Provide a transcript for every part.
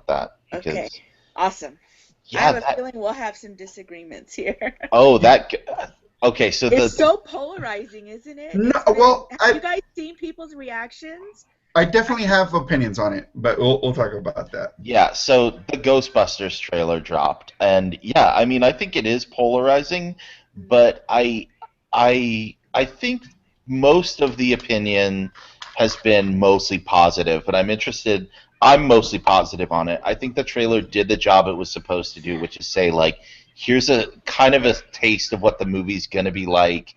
with that Okay, because awesome. I yeah, have a that feeling we'll have some disagreements here. oh that okay, so It's the so polarizing, isn't it? No, It's been, well, have you guys seen people's reactions? I I definitely mean, have opinions on it, but we'll talk about that. yeah, so the Ghostbusters trailer dropped, and yeah, I mean, I think it is polarizing, but I think most of the opinion has been mostly positive, but I'm interested. I'm mostly positive on it. I think the trailer did the job it was supposed to do, which is say like, here's a kind of a taste of what the movie's going to be like,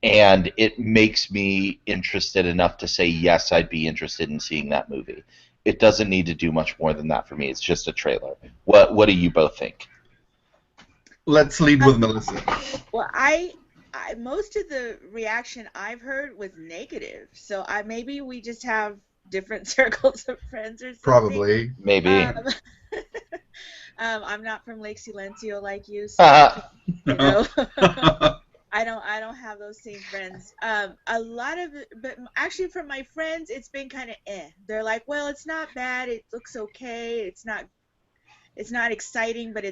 and it makes me interested enough to say yes, I'd be interested in seeing that movie. It doesn't need to do much more than that for me. It's just a trailer. What do you both think? Let's lead with Melissa. well, most of the reaction I've heard was negative. So maybe we just have different circles of friends or something. Probably. Um, Maybe. I'm not from Lake Silencio like you, so I can't, you know. I don't have those same friends. A lot of but actually from my friends, it's been kind of eh. They're like, well, it's not bad. It looks okay. It's not exciting, but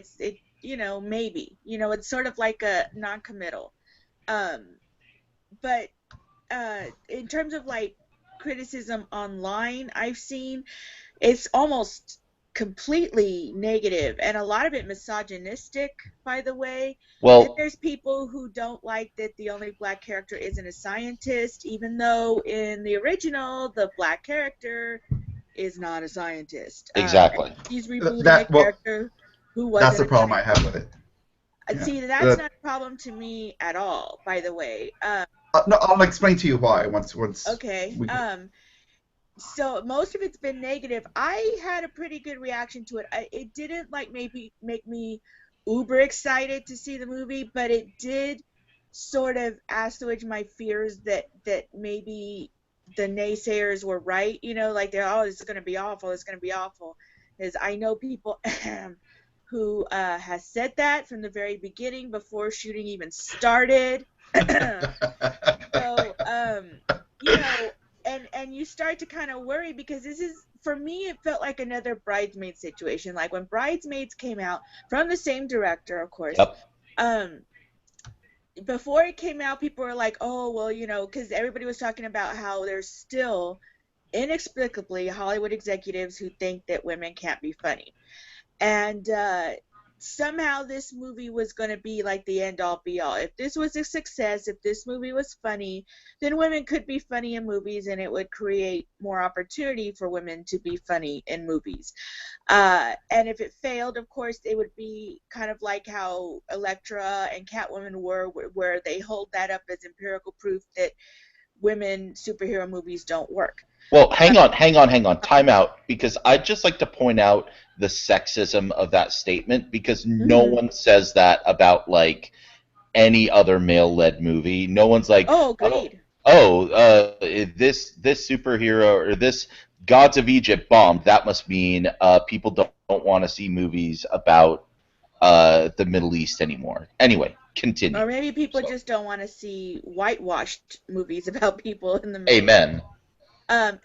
maybe. It's sort of like a non-committal. Um, but in terms of like criticism online, I've seen it's almost completely negative and a lot of it misogynistic, by the way. Then Well, there's people who don't like that the only black character isn't a scientist, even though in the original the black character is not a scientist. And exactly. she's rebooting a That well, character who that's wasn't the a problem I scientist. have with it. Yeah. See, that's not a problem to me at all, by the way. No, I'll explain to you why once Okay. we get. So most of it's been negative. I had a pretty good reaction to it. It didn't like maybe make me uber excited to see the movie, but it did sort of assuage my fears that maybe the naysayers were right. Like they're, oh, this is gonna be awful. It's gonna be awful. Because I know people who has said that from the very beginning before shooting even started. So, you know, and you start to kind of worry because this is, for me, it felt like another Bridesmaids situation. Like when Bridesmaids came out from the same director, of course. Yep. Um, Before it came out, people were like, "Oh, well, because everybody was talking about how there's still inexplicably Hollywood executives who think that women can't be funny." And somehow this movie was going to be like the end all be all. If this was a success, if this movie was funny, then women could be funny in movies and it would create more opportunity for women to be funny in movies. And if it failed, of course, it would be kind of like how Elektra and Catwoman were, where they hold that up as empirical proof that women superhero movies don't work. Well, hang on. Time out, because I'd just like to point out the sexism of that statement because no Mm-hmm. one says that about like any other male-led movie. No one's like, Oh, oh, agreed. this superhero or this Gods of Egypt bombed. That must mean people don't want to see movies about the Middle East anymore. Anyway, Or continue. maybe people So, just don't want to see whitewashed movies about people in the Middle East. amen.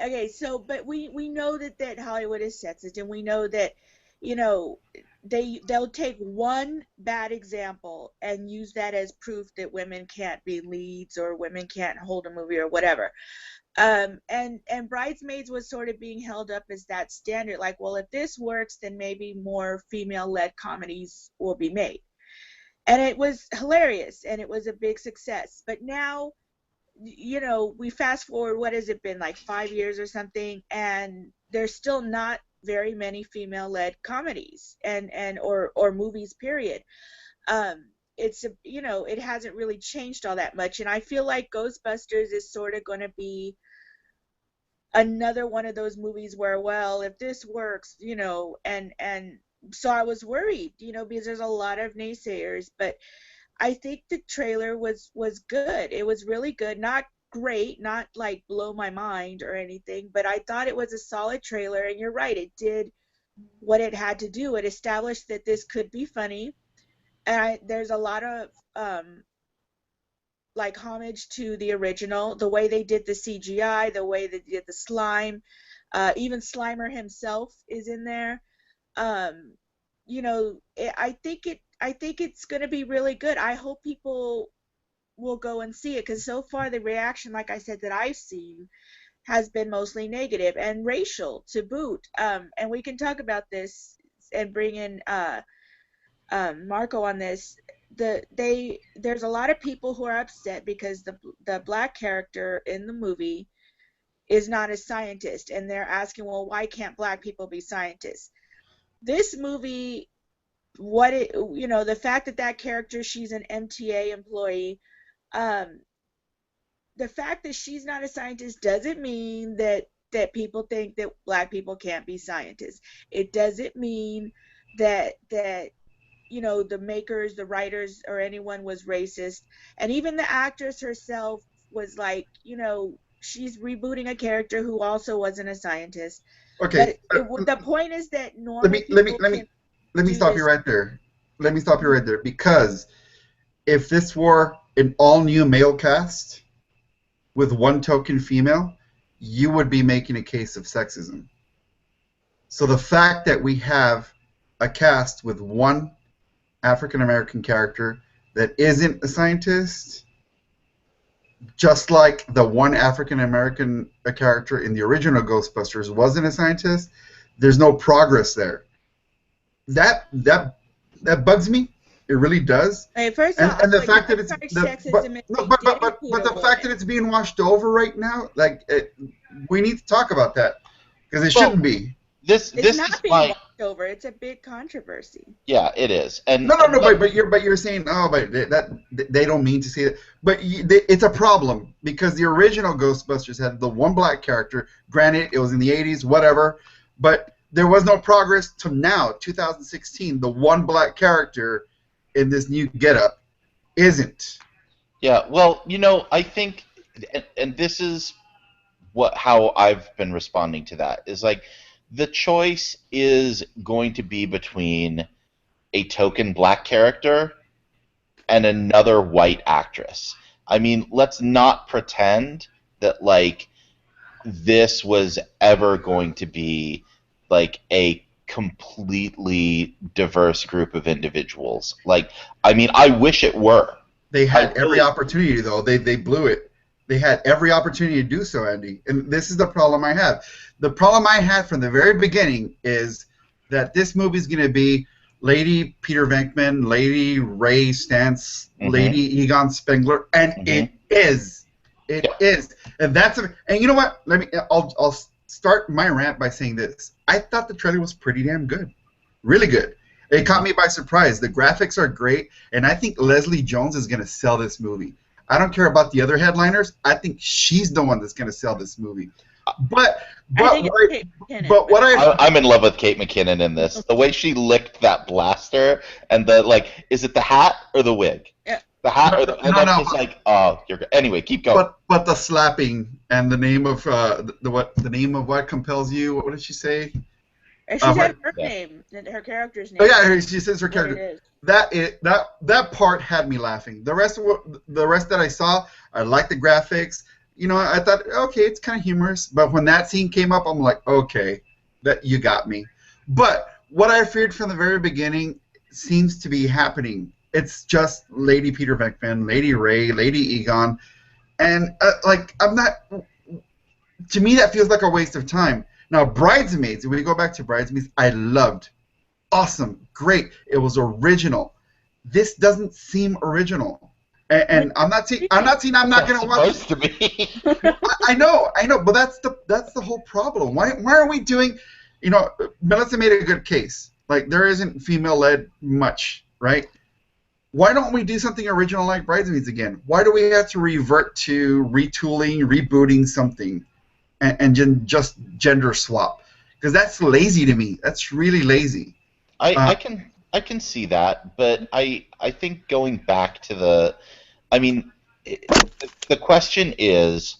Okay, so but we know that Hollywood is sexist, and we know that you know they'll take one bad example and use that as proof that women can't be leads or women can't hold a movie or whatever. And Bridesmaids was sort of being held up as that standard, like, well, if this works, then maybe more female-led comedies will be made. And it was hilarious and it was a big success. But now, we fast forward, what has it been, like 5 years or something, and there's still not very many female-led comedies or movies, period. It hasn't really changed all that much, and I feel like Ghostbusters is sort of going to be another one of those movies where, well, if this works, and so I was worried, because there's a lot of naysayers, but I think the trailer was good. It was really good. Not great, not like blow my mind or anything, but I thought it was a solid trailer. And you're right, it did what it had to do. It established that this could be funny, and there's a lot of like homage to the original, the way they did the CGI, the way they did the slime. Even Slimer himself is in there. um, I think it's going to be really good. I hope people will go and see it because so far the reaction, like I said, that I've seen has been mostly negative and racial to boot. And we can talk about this and bring in Marco on this. There's a lot of people who are upset because the black character in the movie is not a scientist, and they're asking, well, why can't black people be scientists? This movie, the fact that that character, she's an MTA employee, um, the fact that she's not a scientist doesn't mean that people think that black people can't be scientists. It doesn't mean that the makers, the writers, or anyone was racist. And even the actress herself was like, she's rebooting a character who also wasn't a scientist. Okay, But the point is that let normal me let me people let me can let me do stop you this. right there. Let me stop you right there because if this were an all-new male cast with one token female, you would be making a case of sexism. So the fact that we have a cast with one African American character that isn't a scientist, just like the one African American character in the original Ghostbusters wasn't a scientist, there's no progress there. That bugs me. It really does. Okay, first And off, the but you fact can that it's charge the sexism if no, they did include but a the fact that woman. it's being washed over right now, like we need to talk about that because it Well, shouldn't be. It's this not is being my watched over. It's a big controversy. yeah, it is, and No, what but you're saying but that they don't mean to say that. But it's a problem because the original Ghostbusters had the one black character. Granted, it was in the '80s, whatever, but there was no progress to now, 2016. The one black character in this new getup isn't. yeah, well, I think, and this is how I've been responding to that is like the choice is going to be between a token black character and another white actress. I mean, let's not pretend that like this was ever going to be like a completely diverse group of individuals. Like, I mean, I wish it were. They I had every really, opportunity, though. They blew it. They had every opportunity to do so, Andy. And this is the problem I have. The problem I had from the very beginning is that this movie is going to be Lady Peter Venkman, Lady Ray Stantz, mm-hmm, Lady Egon Spengler, and mm-hmm, it is. It yeah, is. And that's and you know what? I'll start my rant by saying this. I thought the trailer was pretty damn good. Really good. It mm-hmm. caught me by surprise. The graphics are great, and I think Leslie Jones is going to sell this movie. I don't care about the other headliners. I think she's the one that's going to sell this movie. But I but think it's what Kate McKinnon, but what I I'm in love with Kate McKinnon in this. The way she licked that blaster and the like, is it the hat or the wig? yeah, The hat no or the, and no I'm no just like, oh, you're good. Anyway, keep going. but the slapping and the name of the name of what compels you. What did she say? and she said What her Yeah. name, her character's Oh name. yeah, That's she says her what it character. is. That part had me laughing. The rest that I saw, I liked the graphics. I thought okay, it's kind of humorous. But when that scene came up, I'm like, okay, that you got me. But what I feared from the very beginning seems to be happening. It's just Lady Peter Venkman, Lady Ray, Lady Egon, and like I'm not. To me, that feels like a waste of time. Now, Bridesmaids. If we go back to Bridesmaids, I loved awesome, great. It was original. This doesn't seem original, What and I'm It's not not gonna watch it. supposed to be. I know, but that's the whole problem. Why are we doing? Melissa made a good case. Like there isn't female led much, right? Why don't we do something original like Bridesmaids again? Why do we have to revert to retooling, rebooting something, and just gender swap? Because that's lazy to me. That's really lazy. Uh, I can see that, but I think going back to the, I mean, the question is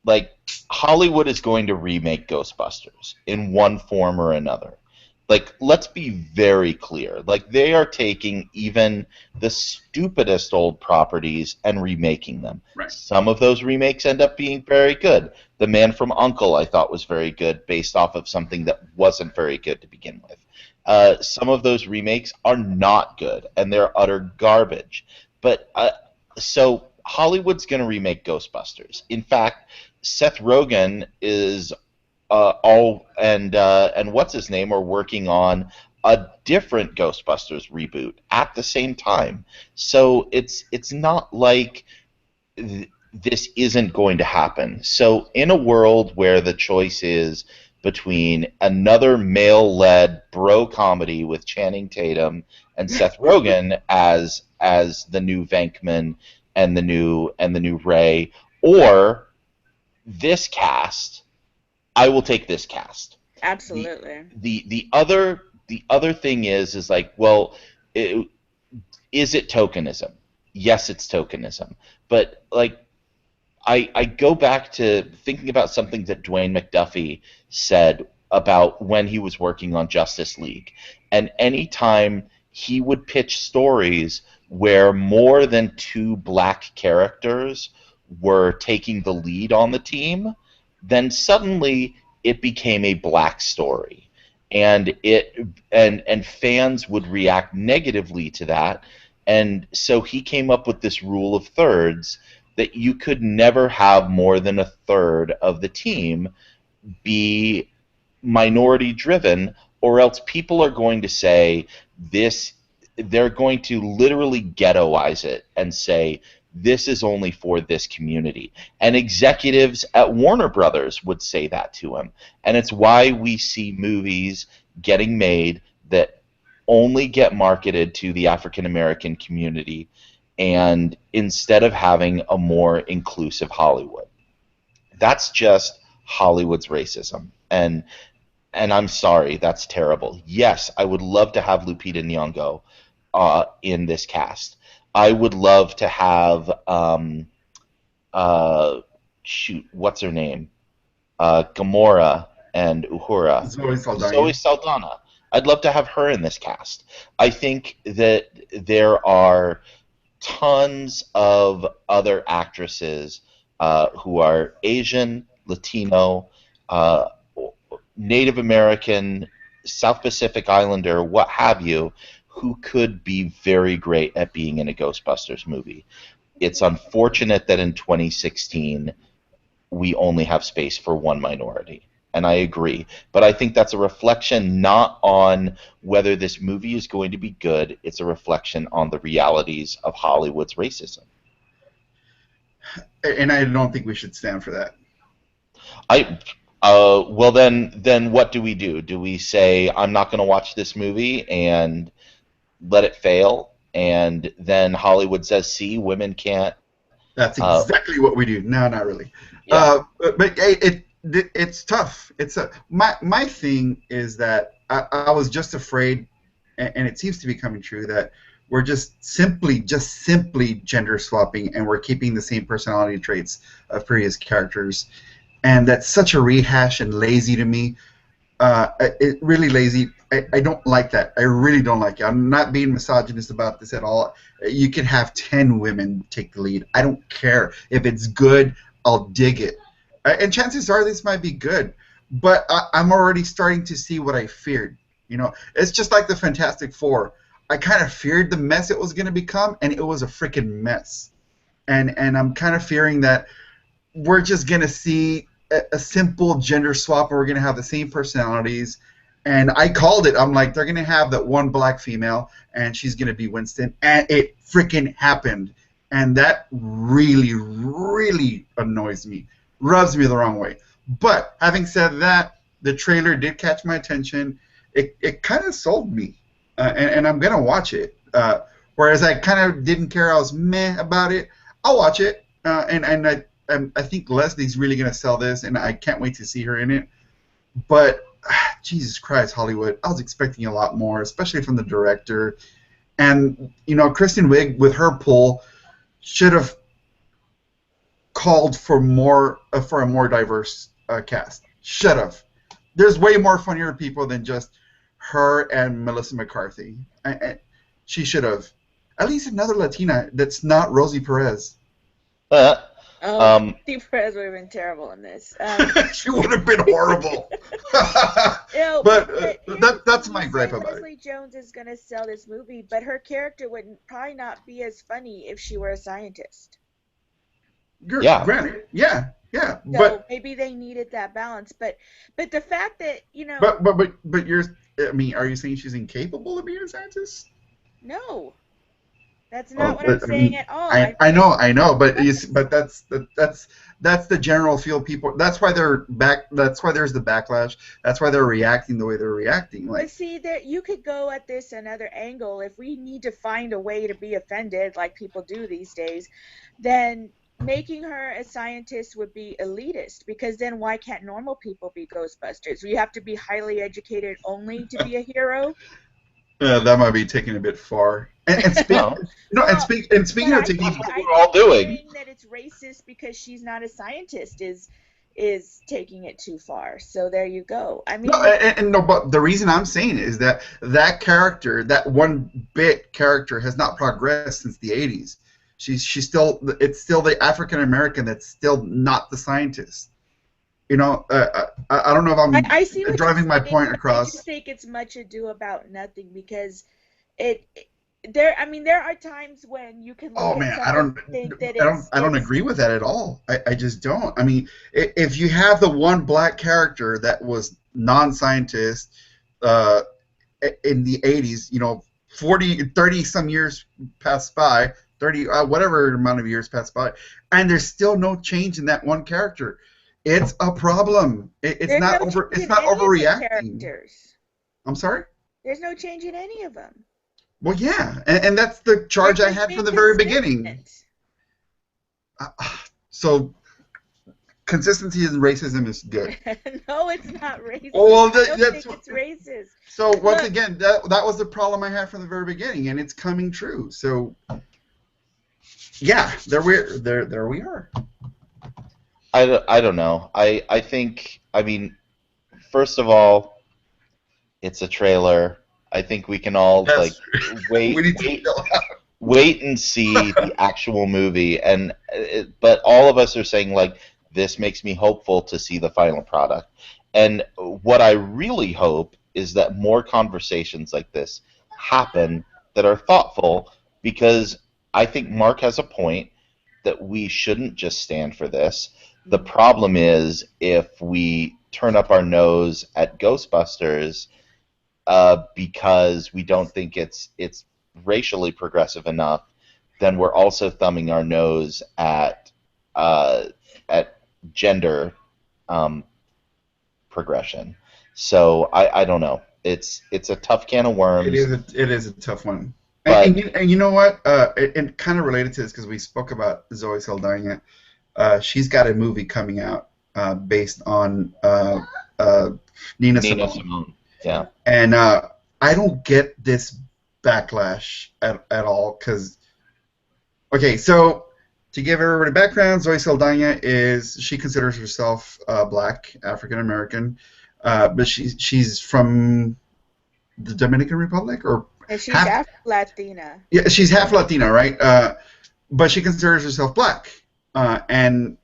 like Hollywood is going to remake Ghostbusters in one form or another. Like, let's be very clear. Like, they are taking even the stupidest old properties and remaking them. right. Some of those remakes end up being very good. The Man from U.N.C.L.E. I thought was very good based off of something that wasn't very good to begin with. Some of those remakes are not good, and they're utter garbage. But so Hollywood's going to remake Ghostbusters. In fact, Seth Rogen is and what's his name are working on a different Ghostbusters reboot at the same time. So it's not like this isn't going to happen. So, in a world where the choice is between another male-led bro comedy with Channing Tatum and Seth Rogen as the new Venkman and the new Ray, or this cast, I will take this cast. The Absolutely. the other thing is like, well, it, is it tokenism? Yes, it's tokenism, but like I go back to thinking about something that Dwayne McDuffie said about when he was working on Justice League. And anytime he would pitch stories where more than two black characters were taking the lead on the team, then suddenly it became a black story. And fans would react negatively to that. And so he came up with this rule of thirds that you could never have more than a third of the team be minority driven, or else people are going to say this, they're going to literally ghettoize it and say this is only for this community. And executives at Warner Brothers would say that to him. And it's why we see movies getting made that only get marketed to the African American community, and instead of having a more inclusive Hollywood. That's just Hollywood's racism. And I'm sorry, that's terrible. Yes, I would love to have Lupita Nyong'o in this cast. I would love to have uh, shoot, what's her name? Gamora and Uhura. Zoe Zoe Saldana. Saldana. I'd love to have her in this cast. I think that there are tons of other actresses who are Asian, Latino, uh, Native American, South Pacific Islander, what have you, who could be very great at being in a Ghostbusters movie. It's unfortunate that in 2016 we only have space for one minority. And I agree. But I think that's a reflection not on whether this movie is going to be good, it's a reflection on the realities of Hollywood's racism. And I don't think we should stand for that. I well then what do we do? Do we say I'm not going to watch this movie and let it fail, and then Hollywood says, "See, women can't." That's Uh, exactly what we do. No, not really. yeah, But it's tough. It's my thing is that I was just afraid, and it seems to be coming true that we're just simply gender swapping, and we're keeping the same personality traits of previous characters, and that's such a rehash and lazy to me. It really lazy. I don't like that. I really don't like it. I'm not being misogynist about this at all. You can have 10 women take the lead. I don't care. If it's good, I'll dig it. And chances are this might be good, but I'm already starting to see what I feared. It's just like the Fantastic Four. I kind of feared the mess it was going to become, and it was a freaking mess. And I'm kind of fearing that we're just going to see a simple gender swap, and we're going to have the same personalities. And I called it. I'm like, they're going to have that one black female, and she's going to be Winston. And it freaking happened. And that really, really annoys me. Rubs me the wrong way. But having said that, the trailer did catch my attention. It kind of sold me. And I'm going to watch it. Whereas I kind of didn't care. I was meh about it. I'll watch it. And I think Leslie's really going to sell this, and I can't wait to see her in it. But Jesus Christ, Hollywood, I was expecting a lot more, especially from the director. And, Kristen Wiig, with her pull, should have called for a more diverse cast. Should have. There's way more funnier people than just her and Melissa McCarthy. She should have. At least another Latina that's not Rosie Perez. uh, Oh, Um, Christy Perez would have been terrible in this. She would have been horrible. No, But but here's the that's thing: you my say gripe about it. Leslie Jones is going to sell this movie, but her character would probably not be as funny if she were a scientist. yeah. Granted, yeah, yeah, So maybe they needed that balance. But the fact that, but you're. I mean, are you saying she's incapable of being a scientist? no, that's not Oh, what I'm I saying mean, at all. I I'm I saying know, I know, but she but that's the general feel people. That's why they're back. That's why there's the backlash. That's why they're reacting the way they're reacting. But Like, see, that you could go at this another angle. If we need to find a way to be offended, like people do these days, then making her a scientist would be elitist, because then why can't normal people be Ghostbusters? You have to be highly educated only to be a hero? that might be taken a bit far. And speak, No, no, Well, and but speaking of I taking, that's think what I we're all think doing. saying that it's racist because she's not a scientist is taking it too far. So there you go. I no, mean, and no, but the reason I'm saying it is that that character, that one bit character, has not progressed since the '80s. She's still, it's still the African American that's still not the scientist. I don't know if I'm I see what you're driving my saying, point but I just across. think it's much ado about nothing, because there, I mean, there are times when you can look Oh at man, something and think that I don't it's agree with that at all. I just don't. I mean, if you have the one black character that was non-scientist uh, in the '80s, 40, 30 some years passed by, 30 whatever amount of years passed by, and there's still no change in that one character. It's a problem. there's no change It's in not any of the overreacting. characters. I'm sorry. There's no change in any of them. Well, yeah, and that's the They're charge I just had from being the very beginning. consistent. Uh, So consistency in racism is good. No, it's not racist. Well, I don't that's think it's racist. so. Once Look, again, that was the problem I had from the very beginning, and it's coming true. So yeah, there we are. I don't know. I think, I mean, first of all, it's a trailer. I think we can all like That's we wait need to wait chill wait and see the actual movie, and but all of us are saying like this makes me hopeful to see the final product. And what I really hope is that more conversations like this happen that are thoughtful, because I think Mark has a point that we shouldn't just stand for this. The problem is if we turn up our nose at Ghostbusters because we don't think it's racially progressive enough, then we're also thumbing our nose uh, at gender um, progression. So I don't know. It's a tough can of worms, it is a tough one. but And you know what? And kind of related to this because we spoke about Zoe Saldana. She's got a movie coming out based on uh, Nina Nina Simone. Simone, yeah, And I don't get this backlash at all because, okay, so to give everybody background, Zoe Saldana she considers herself black, African American, but she's from the Dominican Republic or and she's half, Afro Latina. yeah, she's half Latina, right? But she considers herself black. And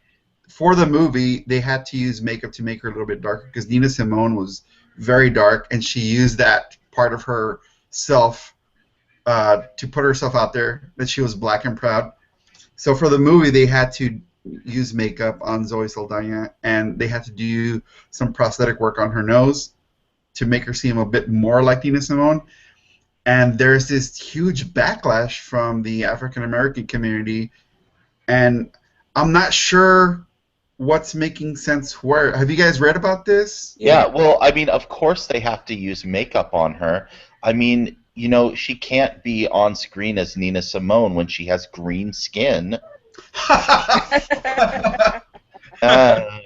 for the movie, they had to use makeup to make her a little bit darker because Nina Simone was very dark, and she used that part of herself to put herself out there that she was black and proud. So for the movie, they had to use makeup on Zoe Saldana, and they had to do some prosthetic work on her nose to make her seem a bit more like Nina Simone. And there's this huge backlash from the African American community, and I'm not sure what's making sense where. Have you guys read about this? yeah. Yeah. Well, I mean, of course they have to use makeup on her. I mean, she can't be on screen as Nina Simone when she has green skin.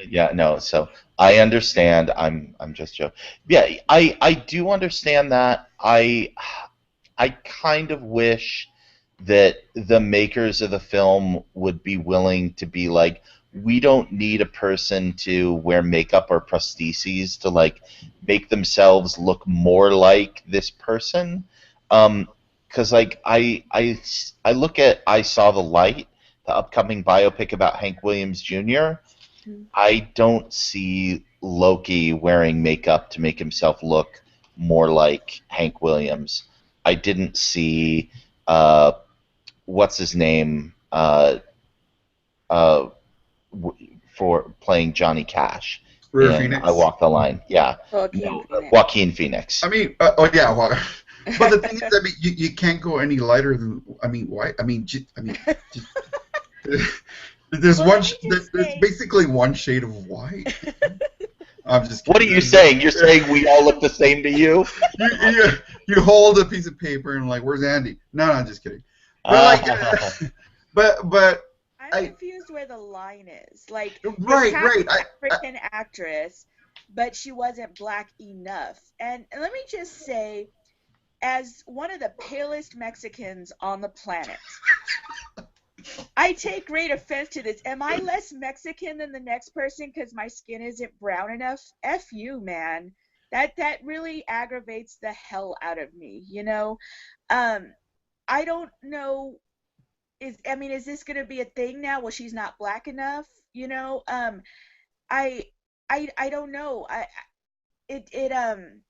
Yeah, no. So I understand. I'm just joking. Yeah, I do understand that. I kind of wish that the makers of the film would be willing to be like, we don't need a person to wear makeup or prostheses to like make themselves look more like this person. Because like I look at I Saw the Light. the upcoming biopic about Hank Williams Jr., Mhm. I don't see Loki wearing makeup to make himself look more like Hank Williams. I didn't see what's his name uh, for playing Johnny Cash River in I Phoenix. Walk the Line. Yeah, Joaquin no, Phoenix. Joaquin Phoenix. I mean, oh yeah, well, but the thing is, I mean, you can't go any lighter than. I mean, why? I mean, j- there's Well, one. let me just There's say, basically one shade of white. I'm just What are kidding. you saying? You're saying we all look the same to you? you you hold a piece of paper and like, where's Andy? No, no, I'm just kidding. But like, but I'm I confused where the line is. Like, they right, cast right. an African actress, but she wasn't black enough. And let me just say, as one of the palest Mexicans on the planet, I take great offense to this. Am I less Mexican than the next person because my skin isn't brown enough? F you, man. That really aggravates the hell out of me, you know? Um, I don't know, is this gonna be a thing now? Well, she's not black enough, you know? I I don't know. It it um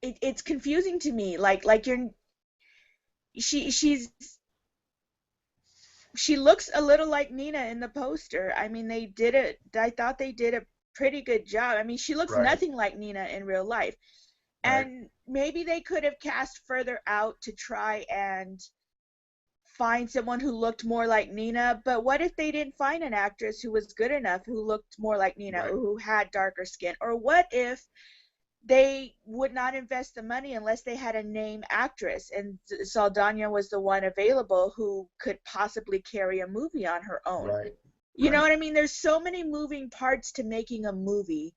it's confusing to me. Like you're she's she looks a little like Nina in the poster. I mean, they did it. I thought they did a pretty good job. I mean, she looks right, nothing like Nina in real life. right, And maybe they could have cast further out to try and find someone who looked more like Nina. But what if they didn't find an actress who was good enough who looked more like Nina right. or who had darker skin? Or what if they would not invest the money unless they had a name actress and Saldana was the one available who could possibly carry a movie on her own? Right, You know right. what I mean? There's so many moving parts to making a movie,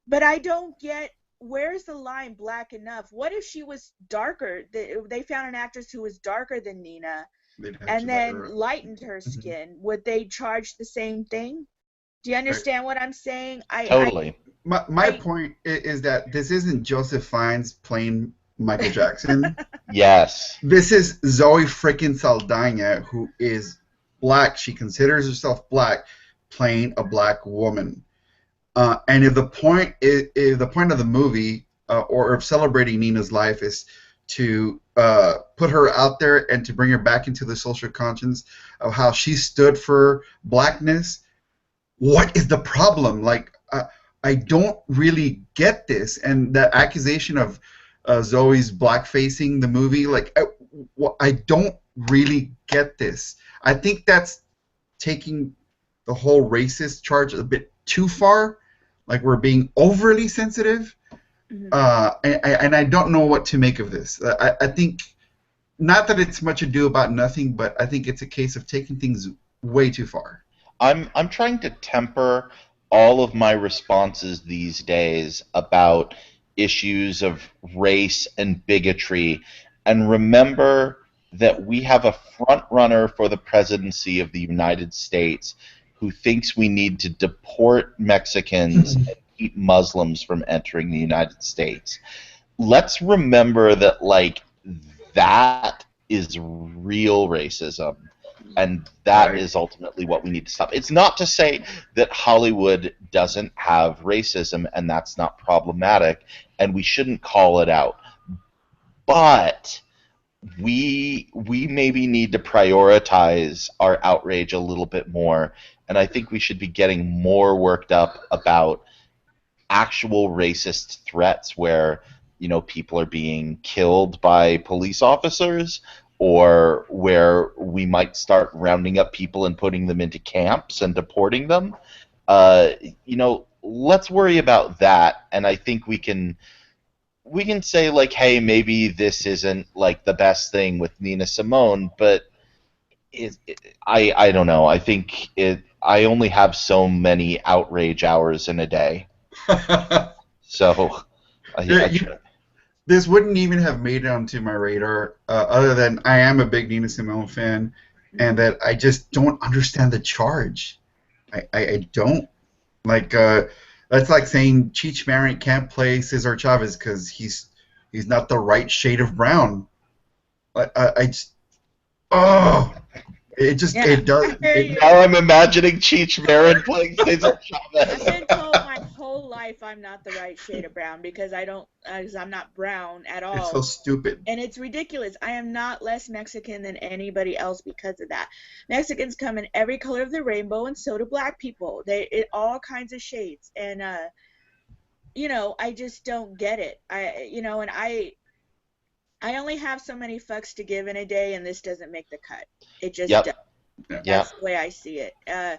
but I don't get, where's the line black enough? What if she was darker? They found an actress who was darker than Nina They'd have to and let then her. lightened her Mhm. skin. Would they charge the same thing? Do you Right. understand what I'm saying? Totally. My I point is that this isn't Joseph Fiennes playing Michael Jackson. Yes. This is Zoe freaking Saldana, who is black. She considers herself black, playing a black woman. And if the point of the movie or of celebrating Nina's life is to put her out there and to bring her back into the social conscience of how she stood for blackness, what is the problem? Like, I don't really get this. And the accusation of Zoe's blackfacing the movie, like, I don't really get this. I think that's taking the whole racist charge a bit too far. Like, we're being overly sensitive. Mhm. And I don't know what to make of this. I think, not that it's much ado about nothing, but I think it's a case of taking things way too far. I'm trying to temper all of my responses these days about issues of race and bigotry and remember that we have a front runner for the presidency of the United States who thinks we need to deport Mexicans and keep Muslims from entering the United States. Let's remember that like that is real racism and that Right. is ultimately what we need to stop. It's not to say that Hollywood doesn't have racism and that's not problematic and we shouldn't call it out. But we maybe need to prioritize our outrage a little bit more and I think we should be getting more worked up about actual racist threats where people are being killed by police officers or where we might start rounding up people and putting them into camps and deporting them. uh, let's worry about that and I think we can say like, hey, maybe this isn't like the best thing with Nina Simone, but I don't know. I think I only have so many outrage hours in a day. So, I You, try. this wouldn't even have made it onto my radar, other than I am a big Nina Simone fan, and Mhm. that I just don't understand the charge. I don't. Like, that's like saying Cheech Marin can't play Cesar Chavez because he's not the right shade of brown. I just, oh. It just Yeah, it does I hear it. you. Now I'm imagining Cheech Marin playing Cesar I've Chavez. been told my whole life I'm not the right shade of brown because I'm not brown at It's so all. stupid. And it's ridiculous. I am not less Mexican than anybody else because of that. Mexicans come in every color of the rainbow, and so do black people. All kinds of shades. And I just don't get it. And I only have so many fucks to give in a day, and this doesn't make the cut. It just does. Yep, Yeah, yep. That's the way I see it. And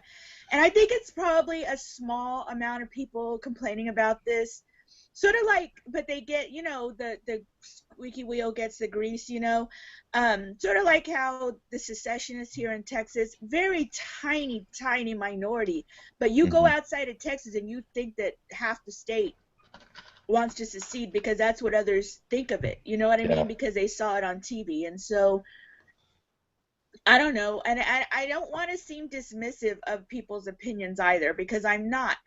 I think it's probably a small amount of people complaining about this. Sort of like, but they get, the squeaky wheel gets the grease, sort of like how the secessionists here in Texas, very tiny, tiny minority. But you go Hmm. outside of Texas and you think that half the state wants to secede because that's what others think of it. You know what I Yeah, mean? Because they saw it on TV. And so I don't know. And I don't want to seem dismissive of people's opinions either because I'm not.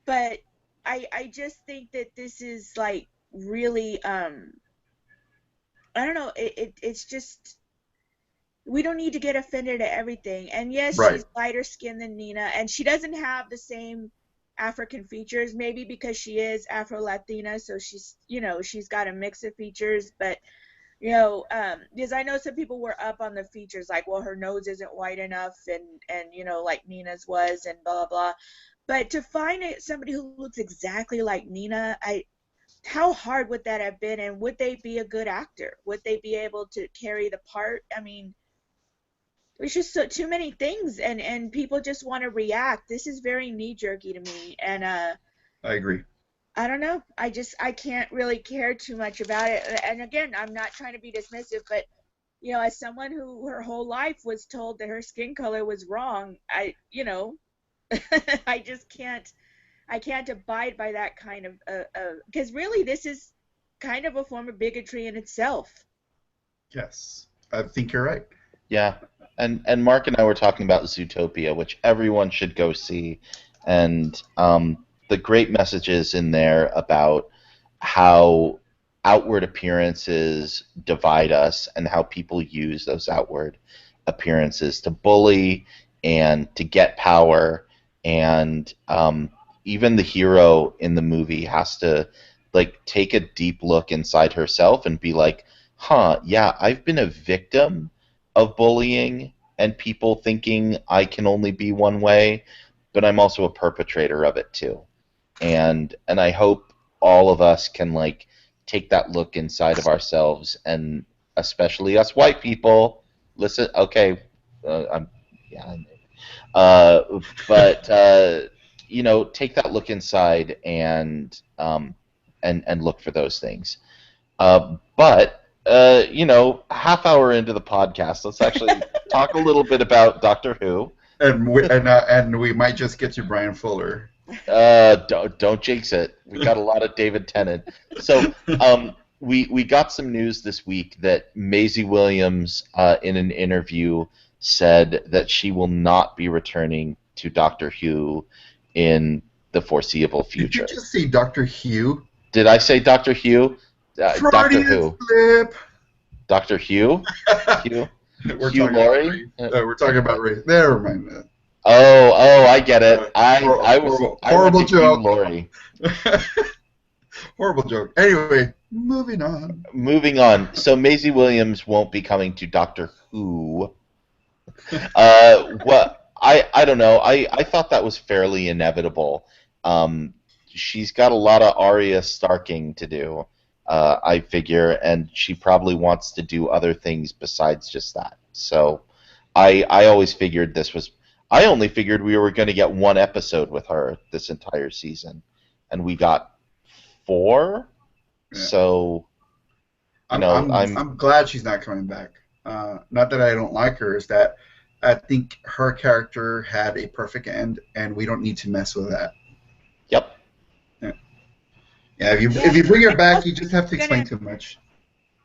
But I just think that this is like really I don't know, it's just we don't need to get offended at everything. And yes, right. she's lighter skinned than Nina, and she doesn't have the same African features, maybe because she is Afro Latina, so she's got a mix of features, but because I know some people were up on the features, like, well, her nose isn't white enough, and like Nina's was, and blah blah. But to find somebody who looks exactly like Nina, how hard would that have been? And would they be a good actor? Would they be able to carry the part? I mean, there's just too many things, and people just want to react. This is very knee jerky to me, and I agree. I don't know. I can't really care too much about it. And again, I'm not trying to be dismissive, but as someone who her whole life was told that her skin color was wrong, I just can't abide by that kind of because really this is kind of a form of bigotry in itself. Yes, I think you're right. yeah. And Mark and I were talking about Zootopia, which everyone should go see, and the great messages in there about how outward appearances divide us and how people use those outward appearances to bully and to get power. And even the hero in the movie has to like take a deep look inside herself and be like, huh, yeah, I've been a victim of bullying and people thinking I can only be one way, but I'm also a perpetrator of it too. And I hope all of us can like take that look inside of ourselves, and especially us white people. Listen, okay, I'm yeah, but take that look inside and look for those things. But half hour into the podcast, let's actually talk a little bit about Doctor Who. And we might just get to Brian Fuller. Don't jinx it. We got a lot of David Tennant. So, we got some news this week that Maisie Williams, in an interview, said that she will not be returning to Doctor Who in the foreseeable Did you future. just say Doctor Hugh? Did I say Doctor Who? Doctor Freudian Who? slip. Doctor Hugh? Hugh? We're Hugh talking about Laurie? race. We're talking about race. Never mind that. Oh, I get it. I went Horrible to Hugh joke. Laurie. Horrible joke. Anyway, moving on. Moving on. So Maisie Williams won't be coming to Doctor Who. What I don't know. I thought that was fairly inevitable. She's got a lot of Arya Starking to do. I figure, and she probably wants to do other things besides just that. So, I always figured this was. I only figured we were going to get one episode with her this entire season, and we got four. Yeah. So, I'm glad she's not coming back. Not that I don't like her, is that I think her character had a perfect end, and we don't need to mess with that. Yep. Yeah, if you bring her back, you just have to explain too much.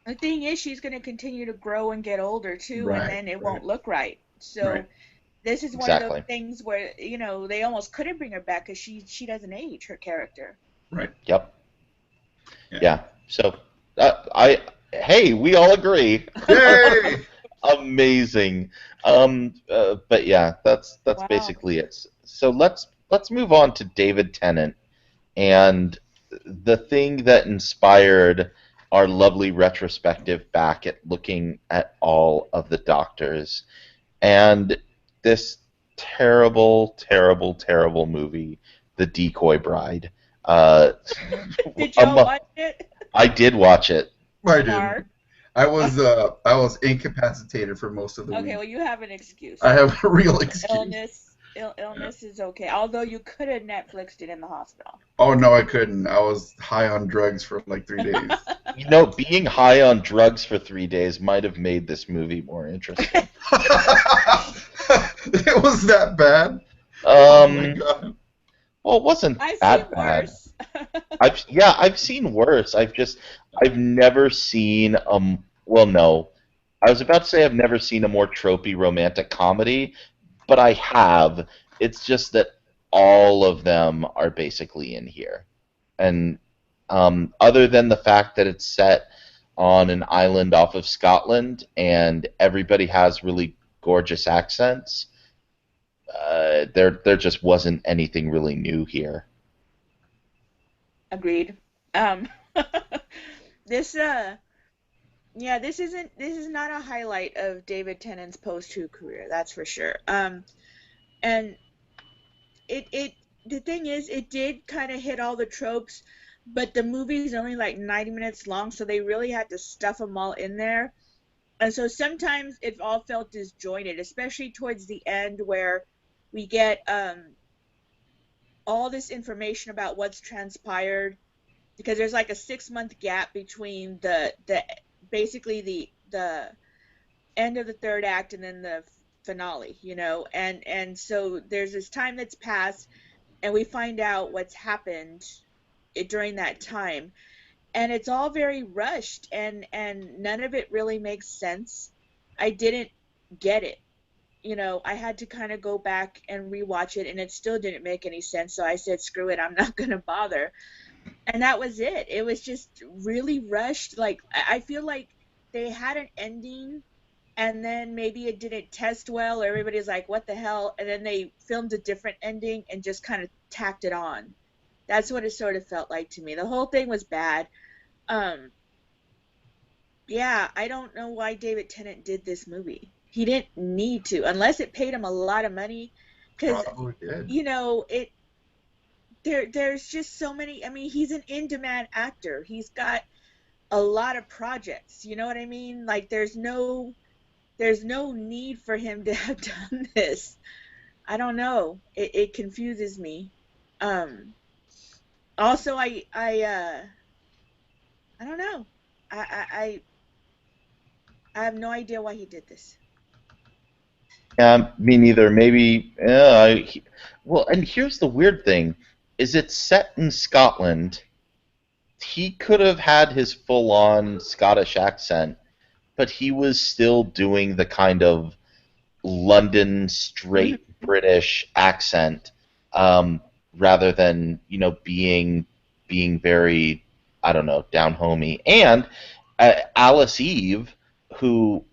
The thing is, she's going to continue to grow and get older too, Right, and then it right. won't look right. So Right. this is one of those Exactly. things where they almost couldn't bring her back because she doesn't age, her character. Right. Yep. Yeah. Yeah. So, hey, we all agree. Yay! Amazing. But yeah, that's Wow. basically it. So let's move on to David Tennant and the thing that inspired our lovely retrospective back at looking at all of the doctors and this terrible, terrible, terrible movie, The Decoy Bride. Uh, Did y'all um, watch it? I did watch it. I didn't. Mark? I was incapacitated for most of the Okay, week. well, you have an excuse. I have a real excuse. Illness is okay. Although you could have Netflixed it in the hospital. Oh no, I couldn't. I was high on drugs for like 3 days. You know, being high on drugs for 3 days might have made this movie more interesting. It was that bad. Oh my Um, god. well, it wasn't I've seen that bad. worse. I've seen worse. I've never seen well, no. I was about to say I've never seen a more tropey romantic comedy, but I have. It's just that all of them are basically in here. And other than the fact that it's set on an island off of Scotland and everybody has really gorgeous accents, there just wasn't anything really new here. Agreed. Um, this yeah, this is not a highlight of David Tennant's post-Who career, that's for sure. And it the thing is, it did kind of hit all the tropes, but the movie's only like 90 minutes long, so they really had to stuff them all in there. And so sometimes it all felt disjointed, especially towards the end where we get all this information about what's transpired because there's like a 6 month gap between the basically the end of the third act and then the finale, and so there's this time that's passed and we find out what's happened during that time, and it's all very rushed and none of it really makes sense. I didn't get it. I had to kind of go back and rewatch it and it still didn't make any sense, so I said screw it, I'm not going to bother. And that was it. It was just really rushed. Like I feel like they had an ending and then maybe it didn't test well or everybody's like what the hell, and then they filmed a different ending and just kind of tacked it on. That's what it sort of felt like to me. The whole thing was bad. um yeah, I don't know why David Tennant did this movie. He didn't need to, unless it paid him a lot of money, because Probably did. it there's just so many. I mean, he's an in-demand actor. He's got a lot of projects. You know what I mean? Like there's no need for him to have done this. I don't know. It confuses me. Um Also, I don't know. I have no idea why he did this. Yeah, me neither. Maybe. Well, and here's the weird thing: is it set in Scotland? He could have had his full-on Scottish accent, but he was still doing the kind of London straight Mhm. British accent, um, rather than being very, I don't know, down homey. And Alice Eve, who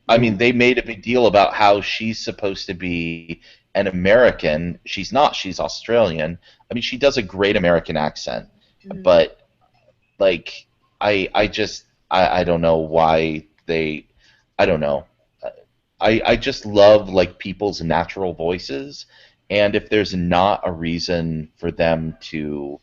I mean, Ooh. they made a big deal about how she's supposed to be an American. She's not. She's Australian. I mean, she does a great American accent, Mhm. but like, I don't know why they. I don't know. I just love like people's natural voices, and if there's not a reason for them to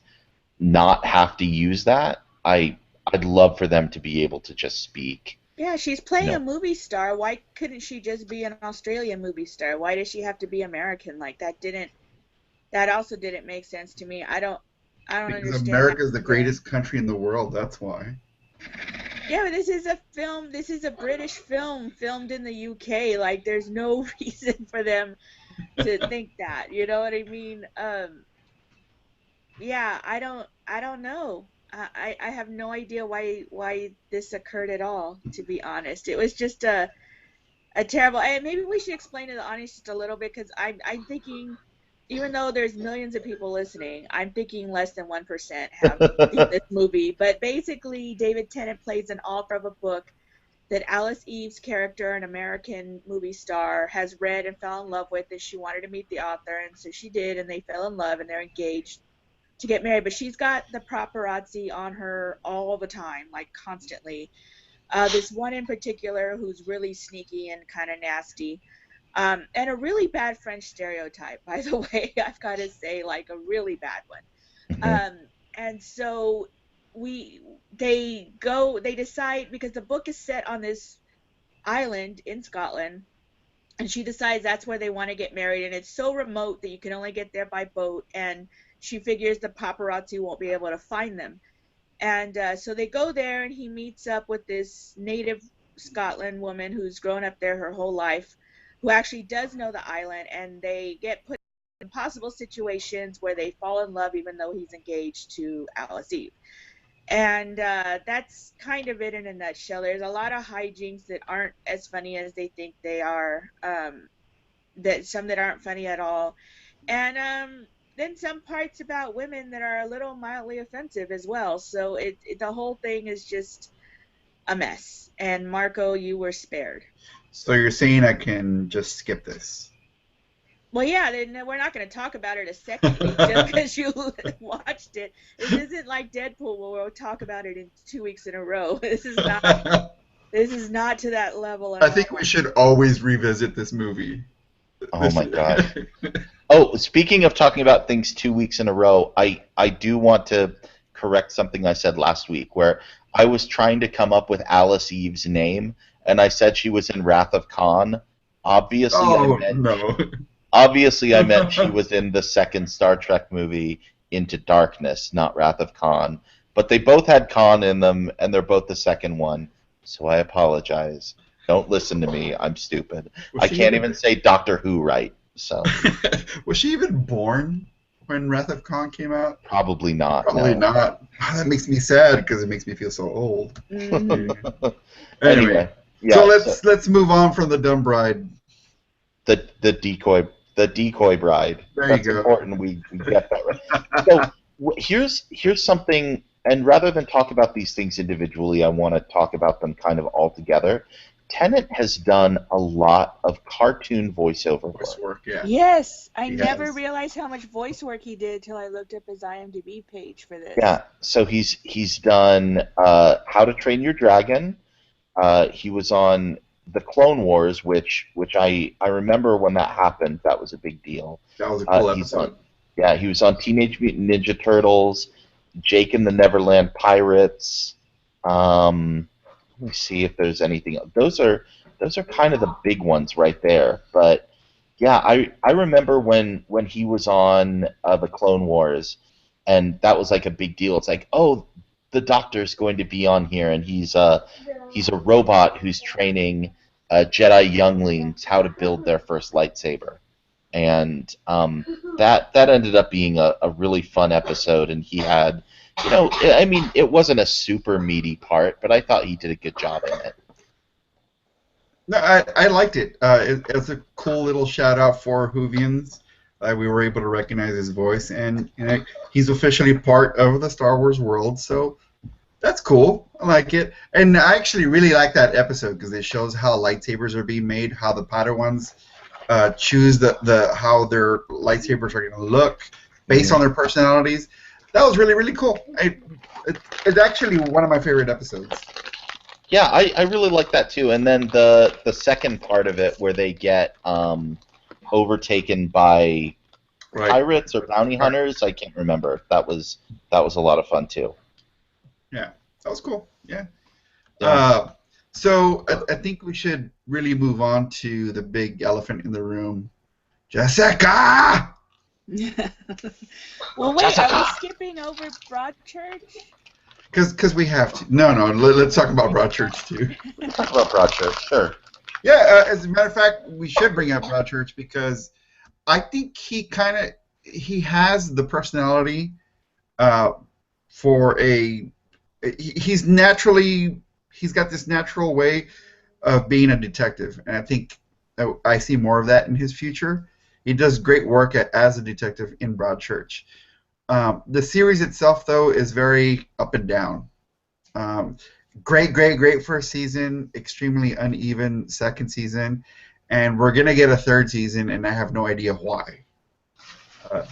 not have to use that, I'd love for them to be able to just speak. Yeah, she's You playing a know, movie star. Why couldn't she just be an Australian movie star? Why does she have to be American? Like that also didn't make sense to me. I don't Because understand that America is the either. greatest country in the world, that's why. Yeah, but this is a film. This is a British film filmed in the UK. Like there's no reason for them to think that. You know what I mean? Yeah, I don't know. I have no idea why this occurred at all, to be honest. It was just a terrible. And maybe we should explain to the audience just a little bit because I'm thinking, even though there's millions of people listening, I'm thinking less than 1% have seen this movie. But basically, David Tennant plays an author of a book that Alice Eve's character, an American movie star, has read and fell in love with, and she wanted to meet the author, and so she did, and they fell in love, and they're engaged to get married. But she's got the paparazzi on her all the time, like constantly. This one in particular who's really sneaky and kind of nasty. And a really bad French stereotype, by the way, I've got to say, like a really bad one. Mhm. And so we they decide, because the book is set on this island in Scotland, and she decides that's where they want to get married, and it's so remote that you can only get there by boat, and she figures the paparazzi won't be able to find them. And so they go there, and he meets up with this native Scotland woman who's grown up there her whole life, who actually does know the island, and they get put in impossible situations where they fall in love even though he's engaged to Alice Eve. And that's kind of it in a nutshell. There's a lot of hijinks that aren't as funny as they think they are. That some that aren't funny at all, and then some parts about women that are a little mildly offensive as well. So the whole thing is just a mess. And Marco, you were spared. So you're saying I can just skip this? Well, yeah, then we're not going to talk about it a second week just because you watched it. This isn't like Deadpool where we'll talk about it in 2 weeks in a row. This is not. This is not to that level at I all. think we should always revisit this movie. Oh my God. Oh, speaking of talking about things 2 weeks in a row, I do want to correct something I said last week where I was trying to come up with Alice Eve's name, and I said she was in Wrath of Khan. Obviously, I Oh meant no. obviously I meant she was in the second Star Trek movie, Into Darkness, not Wrath of Khan. But they both had Khan in them, and they're both the second one. So I apologize. Don't listen to me. I'm stupid. Was I she can't even even say Doctor Who right. So was she even born when Wrath of Khan came out? probably not. Probably No. not. Oh, that makes me sad because it makes me feel so old. Mhm. Anyway, Anyway, so yeah. So let's move on from the dumb bride. the decoy bride. There you That's go. important. We get that right. So here's something. And rather than talk about these things individually, I want to talk about them kind of all together. Tennant has done a lot of cartoon voiceover Voice work. work, yeah. Yes, I He never has. realized how much voice work he did till I looked up his IMDb page for this. Yeah. So he's done How to Train Your Dragon. He was on the Clone Wars, which I remember when that happened. That was a big deal. That was a cool He's on episode. Yeah, he was on Teenage Mutant Ninja Turtles, Jake and the Neverland Pirates. Let me see if there's anything else. Those are kind of the big ones right there. But yeah, I remember when he was on the Clone Wars, and that was like a big deal. It's like, oh, the Doctor's going to be on here, and he's a robot who's training Jedi younglings how to build their first lightsaber, and that ended up being a really fun episode. And he had, I mean, it wasn't a super meaty part, but I thought he did a good job in it. No, I liked it. It's a cool little shout out for Whovians. We were able to recognize his voice, and he's officially part of the Star Wars world. So that's cool. I like it, and I actually really like that episode because it shows how lightsabers are being made, how the Padawans choose the how their lightsabers are going to look based on their personalities. That was really really cool. It's actually one of my favorite episodes. Yeah, I really like that too. And then the second part of it where they get overtaken by Right. pirates or bounty hunters, I can't remember. That was a lot of fun too. Yeah, that was cool. Yeah. Yeah. So I think we should really move on to the big elephant in the room, Jessica. Well, wait, are we skipping over Broadchurch? Because we have to. No, let's talk about Broadchurch too. Talk about Broadchurch, sure. Yeah, as a matter of fact, we should bring up Broadchurch because I think he has the personality for a. He's got this natural way of being a detective, and I think I see more of that in his future. He does great work as a detective in Broadchurch. The series itself, though, is very up and down. Great, great, great first season. Extremely uneven second season, and we're gonna get a third season, and I have no idea why. Uh,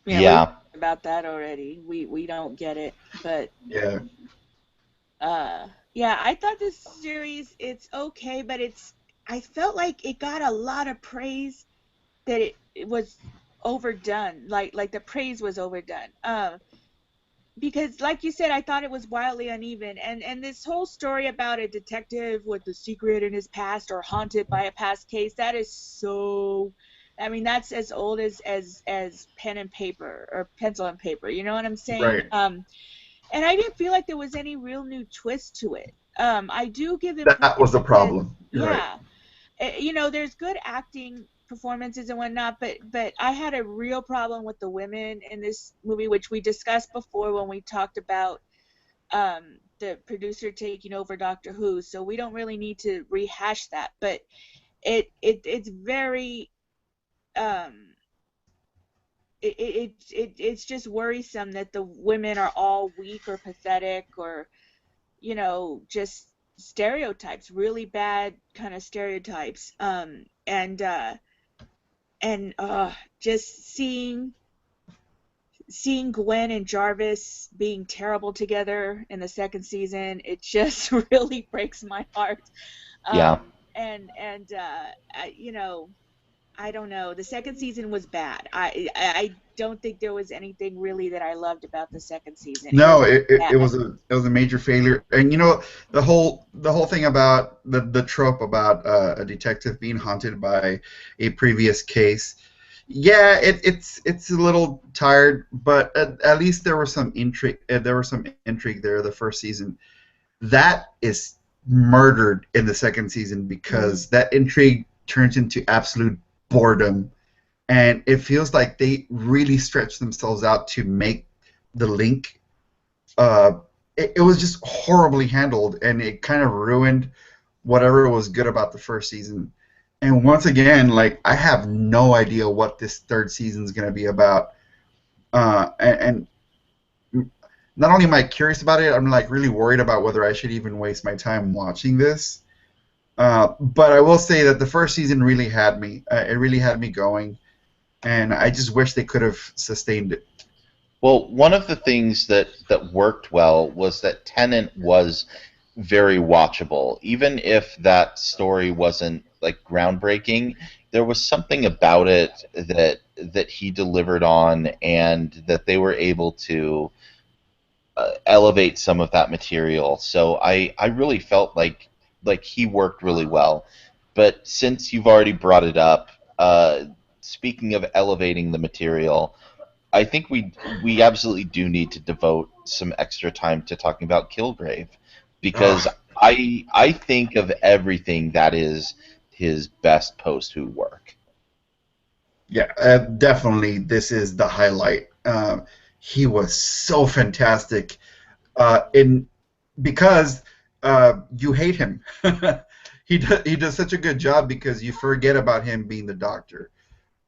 Yeah, we Yeah, talked about that already. We don't get it, but yeah, uh yeah, I thought this series it's okay, but I felt like it got a lot of praise that it was overdone. Like the praise was overdone. Because like you said, I thought it was wildly uneven, and this whole story about a detective with a secret in his past or haunted by a past case, that is so, I mean, that's as old as pen and paper or pencil and paper, you know what I'm saying? right. And I didn't feel like there was any real new twist to it. I do give them That credit was the because problem. You're right. yeah, you know, there's good acting performances and whatnot, but I had a real problem with the women in this movie, which we discussed before when we talked about the producer taking over Doctor Who. So we don't really need to rehash that, but it's very um it's just worrisome that the women are all weak or pathetic or just stereotypes, really bad kind of stereotypes. And just seeing Gwen and Jarvis being terrible together in the second season, it just really breaks my heart. yeah. I don't know. The second season was bad. I don't think there was anything really that I loved about the second season. It was No, it bad. was a major failure, and the whole thing about the trope about a detective being haunted by a previous case. Yeah, it's a little tired, but at least there was some intrigue. There was some intrigue there the first season. That is murdered in the second season Mm. because that intrigue turns into absolute boredom, and it feels like they really stretched themselves out to make the link. Uh, it was just horribly handled, and it kind of ruined whatever was good about the first season. And once again, like I have no idea what this third season is going to be about. And not only am I curious about it, I'm like really worried about whether I should even waste my time watching this. But I will say that the first season really had me. It really had me going, and I just wish they could have sustained it. Well, one of the things that worked well was that Tennant was very watchable. Even if that story wasn't like groundbreaking, there was something about it that he delivered on, and that they were able to elevate some of that material. So I really felt like he worked really well. But since you've already brought it up, speaking of elevating the material, I think we absolutely do need to devote some extra time to talking about Kilgrave, because Oh, I think of everything that is his best post Who work. yeah, definitely. This is the highlight. He was so fantastic, in because you hate him. He does such a good job because you forget about him being the Doctor.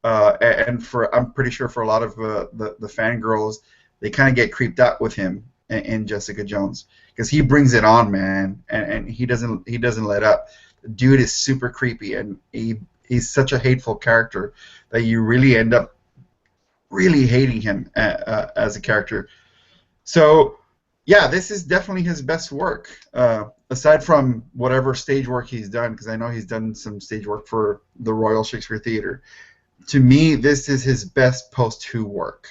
And for I'm pretty sure for a lot of the fangirls, they kind of get creeped out with him in Jessica Jones because he brings it on, man, and he doesn't let up. The dude is super creepy, and he's such a hateful character that you really end up really hating him as a character. So, yeah, this is definitely his best work, aside from whatever stage work he's done, because I know he's done some stage work for the Royal Shakespeare Theatre. To me, this is his best post Who work.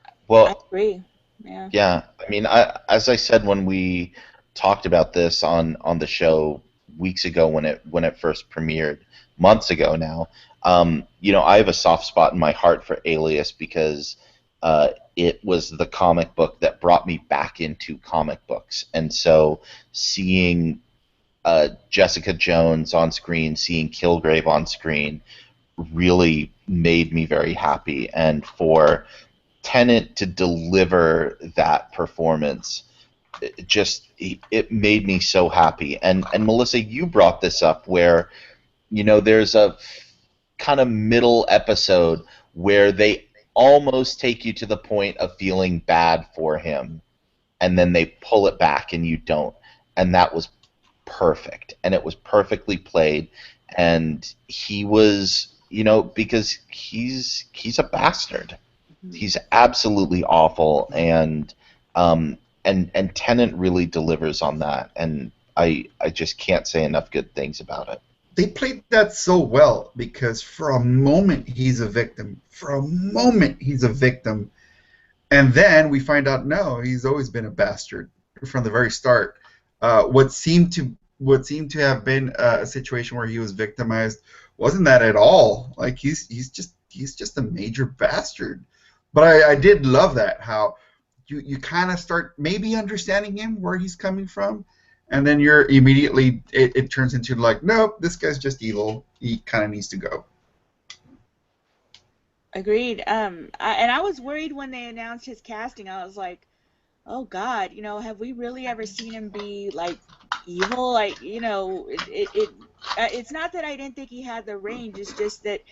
I Well, agree. Yeah. yeah, I mean, as I said when we talked about this on the show weeks ago when it first premiered, months ago now. I have a soft spot in my heart for Alias because it was the comic book that brought me back into comic books, and so seeing Jessica Jones on screen, seeing Kilgrave on screen, really made me very happy, and for Tennant to deliver that performance, it made me so happy. And Melissa, you brought this up where there's a kind of middle episode where they almost take you to the point of feeling bad for him. and then they pull it back and you don't. And that was perfect. And it was perfectly played. And he was, because he's a bastard. Mhm. He's absolutely awful, and Tennant really delivers on that, and I just can't say enough good things about it. They played that so well because for a moment he's a victim. For a moment he's a victim. And then we find out no, he's always been a bastard from the very start. What seemed to have been a situation where he was victimized wasn't that at all. Like he's just a major bastard. But I did love that how you kind of start maybe understanding him where he's coming from, and then you're immediately it turns into like nope, this guy's just evil. He kind of needs to go. Agreed. And I was worried when they announced his casting. I was like, oh God, have we really ever seen him be like evil? Like, it's not that I didn't think he had the range. It's just that,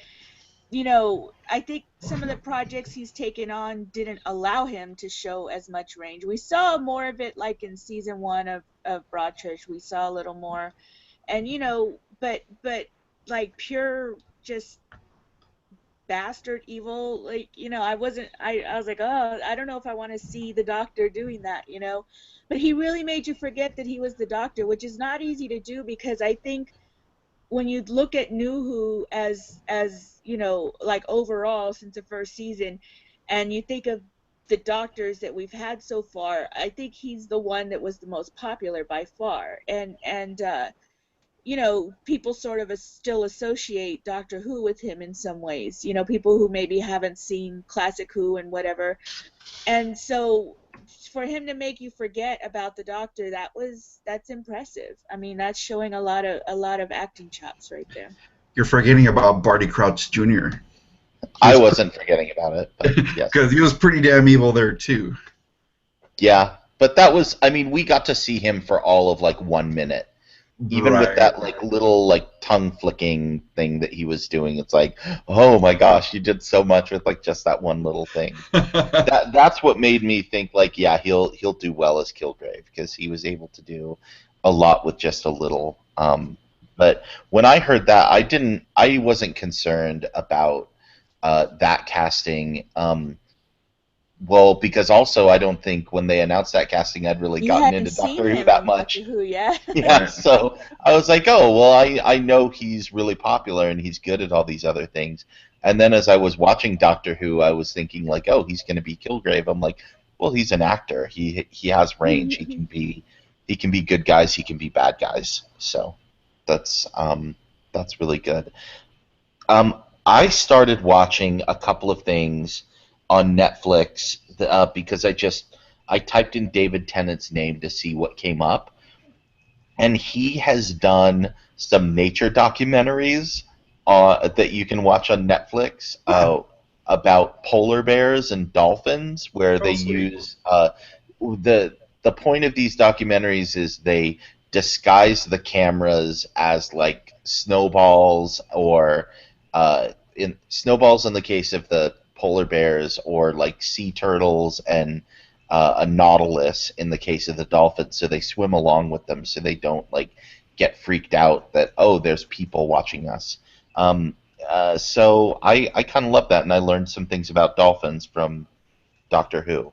I think some of the projects he's taken on didn't allow him to show as much range. We saw more of it like in season one of Broadchurch. We saw a little more, and but like pure just bastard evil, like, I was like, oh, I don't know if I want to see the Doctor doing that. But he really made you forget that he was the Doctor, which is not easy to do, because I think when you look at New Who as like overall since the first season, and you think of the Doctors that we've had so far, I think he's the one that was the most popular by far. And people sort of still associate Doctor Who with him in some ways. People who maybe haven't seen classic Who and whatever. And so for him to make you forget about the Doctor, that's impressive. I mean, that's showing a lot of acting chops right there. You're forgetting about Barty Crouch Jr. He I was wasn't forgetting about it, but yes. because he was pretty damn evil there too. Yeah, but that was, I mean, we got to see him for all of like 1 minute. Even with Right. that like little like tongue flicking thing that he was doing, it's like, oh my gosh, you did so much with like just that one little thing. That's what made me think like, yeah, he'll do well as Kilgrave, because he was able to do a lot with just a little. But when I heard that, I wasn't concerned about that casting. Well, because also I don't think when they announced that casting, I'd really You gotten hadn't into seen Doctor Who him that in Doctor much. Who yet. Yeah, Right. so I was like, oh, well, I know he's really popular and he's good at all these other things. And then as I was watching Doctor Who, I was thinking like, oh, he's going to be Kilgrave. I'm like, well, he's an actor. He has range. He can be good guys. He can be bad guys. So that's really good. I started watching a couple of things on Netflix because I typed in David Tennant's name to see what came up, and he has done some nature documentaries that you can watch on Netflix Huh. about polar bears and dolphins, where they Oh, sweet. use the point of these documentaries is they disguise the cameras as like snowballs, or in snowballs in the case of the polar bears, or like sea turtles and a nautilus in the case of the dolphins, so they swim along with them, so they don't like get freaked out that, oh, there's people watching us. Um, so I kind of love that, and I learned some things about dolphins from Doctor Who.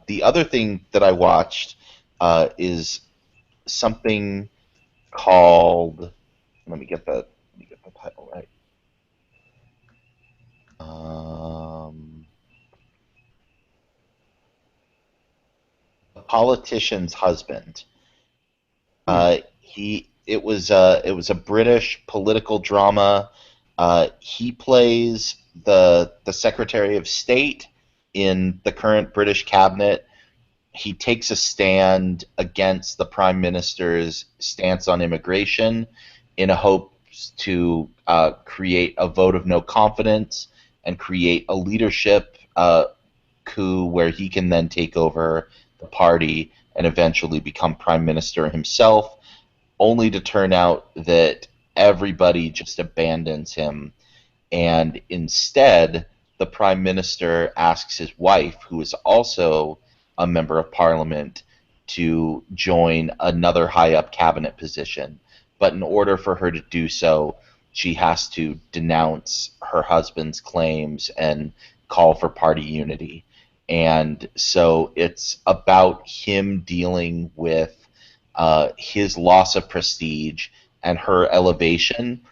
The other thing that I watched is something called. Let me get the title right. Um, a politician's husband. Hmm. It was a British political drama. He plays the Secretary of State in the current British cabinet. He takes a stand against the Prime Minister's stance on immigration in a hopes to create a vote of no confidence and create a leadership coup where he can then take over the party and eventually become prime minister himself, only to turn out that everybody just abandons him. And instead, the prime minister asks his wife, who is also a member of parliament to join another high up cabinet position. But in order for her to do so, she has to denounce her husband's claims and call for party unity. And so it's about him dealing with his loss of prestige and her elevation.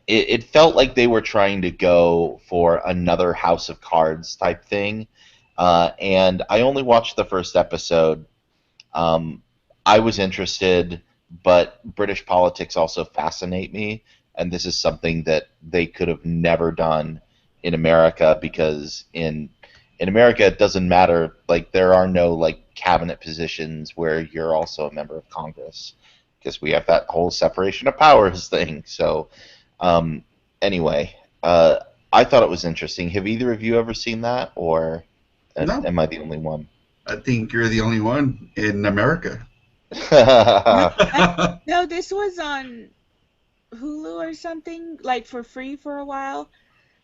It felt like they were trying to go for another House of Cards type thing. And I only watched the first episode. um, I was interested, but British politics also fascinate me, and this is something that they could have never done in America, because in America it doesn't matter. Like, there are no like cabinet positions where you're also a member of Congress, because we have that whole separation of powers thing. So um, anyway, I thought it was interesting. Have either of you ever seen that, or No, am I the only one? I think you're the only one in America. No, I, no, this was on Hulu or something, like for free for a while.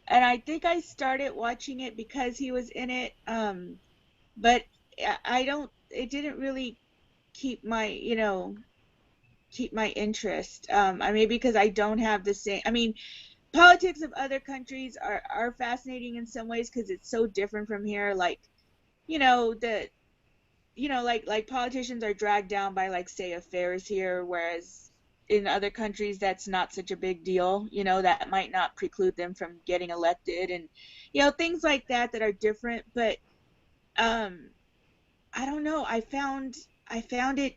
And I think I started watching it because he was in it. But I don't, it didn't really keep my, keep my interest. I mean, because I don't have the same, I mean, politics of other countries are fascinating in some ways because it's so different from here. Like, the like politicians are dragged down by, like, say, affairs here, whereas in other countries that's not such a big deal. That might not preclude them from getting elected, and things like that that are different. But um I don't know, I found it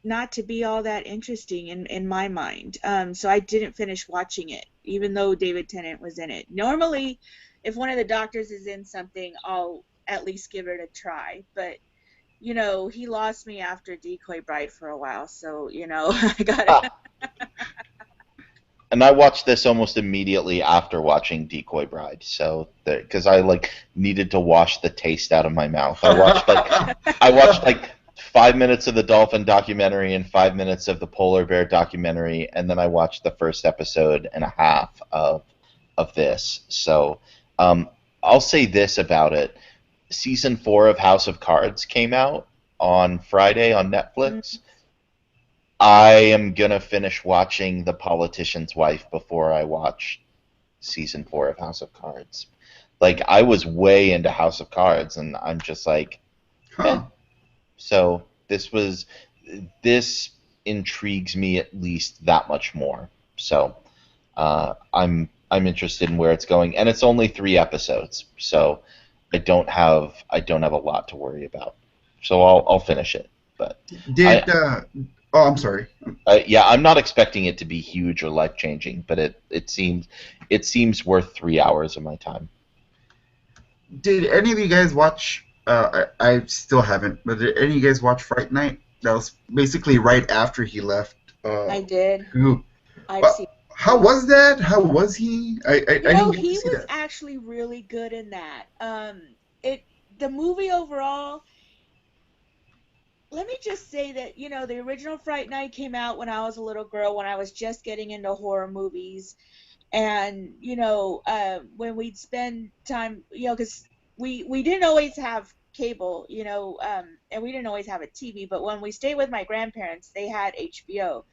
not to be all that interesting in my mind. So I didn't finish watching it, even though David Tennant was in it. Normally, if one of the doctors is in something, I'll at least give it a try. But he lost me after Decoy Bride for a while, so I gotta. And I watched this almost immediately after watching Decoy Bride, so because I like needed to wash the taste out of my mouth. I watched like 5 minutes of the dolphin documentary and 5 minutes of the polar bear documentary, and then I watched the first episode and a half of this. So um, I'll say this about it: season 4 of House of Cards came out on Friday on Netflix. I am gonna finish watching The Politician's Wife before I watch season 4 of House of Cards. Like, I was way into House of Cards, and I'm just like, eh. Huh. So this intrigues me at least that much more. So I'm interested in where it's going, and it's only 3 episodes, so I don't have a lot to worry about. So I'll finish it, but I Did oh, I'm sorry. yeah, I'm not expecting it to be huge or life changing, but it seems worth 3 hours of my time. Did any of you guys watch? I still haven't, but did any of you guys watch Fright Night? That was basically right after he left. I did. Who? I've Well, seen how it. was that? How was he? I didn't get to He see was that. actually really good in that. It the movie overall, let me just say that, the original Fright Night came out when I was a little girl, when I was just getting into horror movies. And, when we'd spend time, because we didn't always have cable, and we didn't always have a TV, but when we stayed with my grandparents, they had HBO.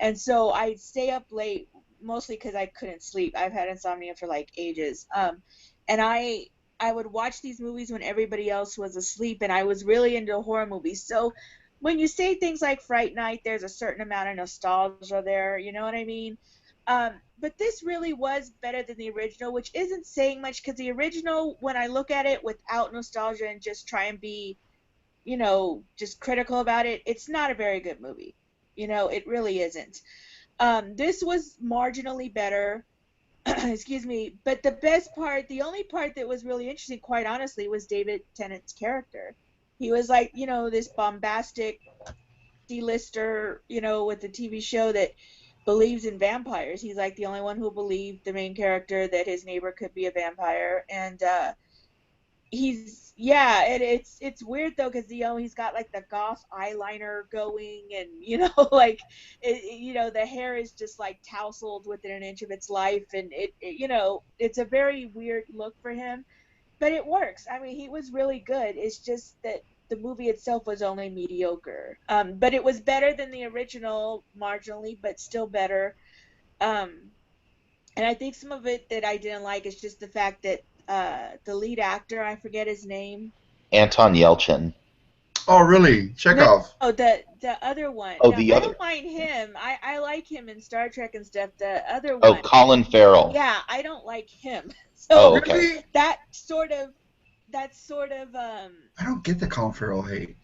And so I'd stay up late, mostly because I couldn't sleep. I've had insomnia for like ages. And I would watch these movies when everybody else was asleep, and I was really into horror movies. So when you say things like Fright Night, there's a certain amount of nostalgia there. You know what I mean? But this really was better than the original, which isn't saying much, because the original, when I look at it without nostalgia and just try and be, just critical about it, it's not a very good movie. It really isn't. This was marginally better. Excuse me. But the only part that was really interesting, quite honestly, was David Tennant's character. He was like, this bombastic D-lister, with the TV show that believes in vampires. He's like the only one who believed, the main character, that his neighbor could be a vampire. And he's yeah, it's weird though, because he's got like the goth eyeliner going, and like the hair is just like tousled within an inch of its life, and it's a very weird look for him. but it works. I mean, he was really good. It's just that the movie itself was only mediocre. But it was better than the original marginally, but still better. Um, and I think some of it that I didn't like is just the fact that the lead actor, I forget his name. Anton Yelchin. Oh, really? No, Chekhov. no, the other one. Oh, No, the I other. don't mind him. I like him in Star Trek and stuff. The other Oh, one, Colin Farrell. yeah, I don't like him. Oh, So okay. Really? that sort of that's sort of I don't get the Colin Farrell hate.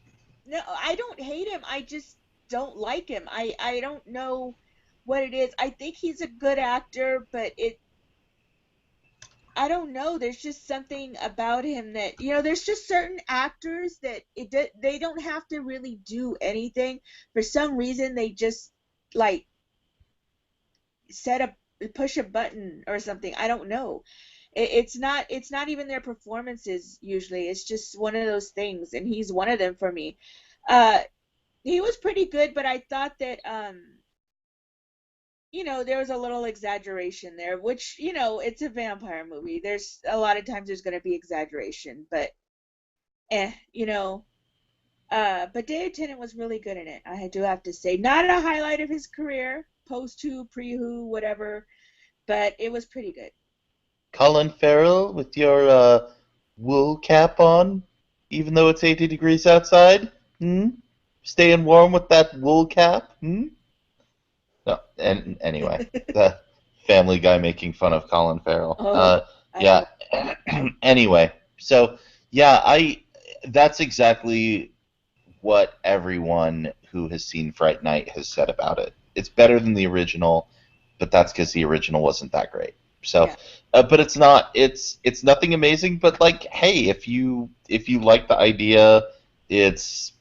no, I don't hate him. I just don't like him. I don't know what it is. I think he's a good actor, but it I don't know. There's just something about him that, there's just certain actors that they don't have to really do anything. For some reason, they just like set up push a button or something. I don't know. It's not even their performances usually. It's just one of those things, and he's one of them for me. Uh, he was pretty good, but I thought that there was a little exaggeration there, which, it's a vampire movie. There's a lot of times there's going to be exaggeration, but eh, you know. But David Tennant was really good in it. I do have to say, not a highlight of his career, post who, pre who, whatever, but it was pretty good. Colin Farrell with your wool cap on, even though it's 80 degrees outside. Hmm? Staying warm with that wool cap. Hmm? No. And anyway, the Family Guy making fun of Colin Farrell. Oh, I Yeah. love. Anyway, so yeah, I. That's exactly what everyone who has seen Fright Night has said about it. It's better than the original, but that's because the original wasn't that great. So, Yeah. but it's not. It's nothing amazing. But like, hey, if you like the idea, it's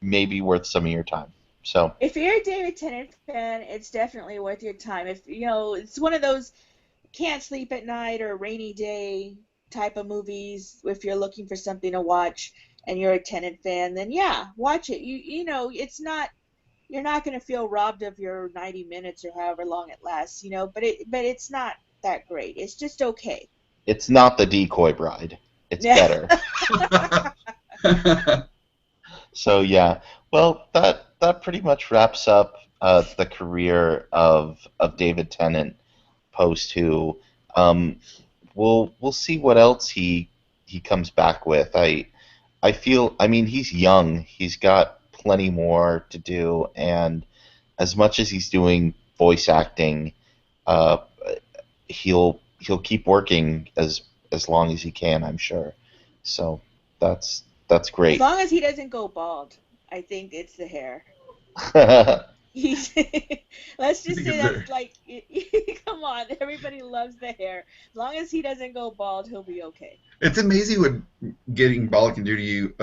maybe worth some of your time. So If you're a David Tennant fan, it's definitely worth your time. If it's one of those can't sleep at night or rainy day type of movies, if you're looking for something to watch and you're a Tennant fan, then yeah, watch it. It's not you're not going to feel robbed of your 90 minutes or however long it lasts, but it's not that great. It's just okay. it's not the Decoy Bride. It's Yeah. better. So yeah, well that pretty much wraps up the career of David Tennant post who. Um, we'll see what else he comes back with. I feel I mean he's young. He's got plenty more to do, and as much as he's doing voice acting, uh, he'll keep working as long as he can. I'm sure. So that's As great. long as he doesn't go bald, I think it's the hair. He's let's I just think say it's that's there. like come on, everybody loves the hair. As long as he doesn't go bald, he'll be okay. It's amazing what getting bald can do to you.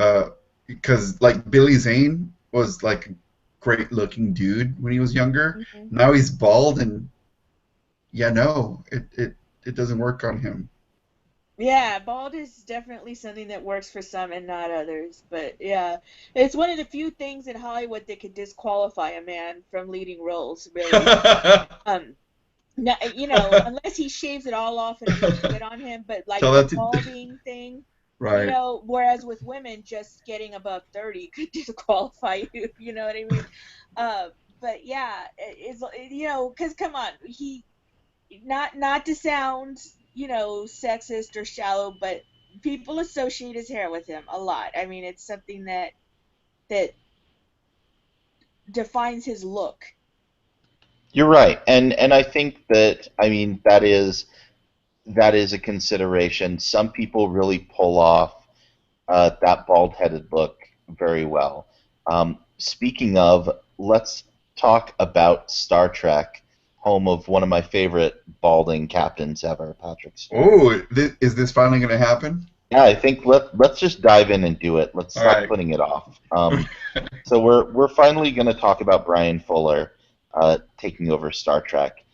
Because like Billy Zane was like a great looking dude when he was younger. Hmm. Now he's bald, and yeah, no, it doesn't work on him. Yeah, bald is definitely something that works for some and not others. But yeah, it's one of the few things in Hollywood that could disqualify a man from leading roles, really. Um, no, unless he shaves it all off and it looks good on him, but like Tell the that to balding thing, right. whereas with women, just getting above 30 could disqualify you, you know what I mean? Uh, but yeah, because come on, not to sound, sexist or shallow, but people associate his hair with him a lot. I mean, it's something that defines his look. You're right, and I think that I mean that is a consideration. Some people really pull off that bald-headed look very well. Speaking of, let's talk about Star Trek, home of one of my favorite balding captains ever, Patrick Stewart. Oh, is this finally going to happen? Yeah, I think let's just dive in and do it. Let's All stop right. putting it off. So we're finally going to talk about Brian Fuller taking over Star Trek,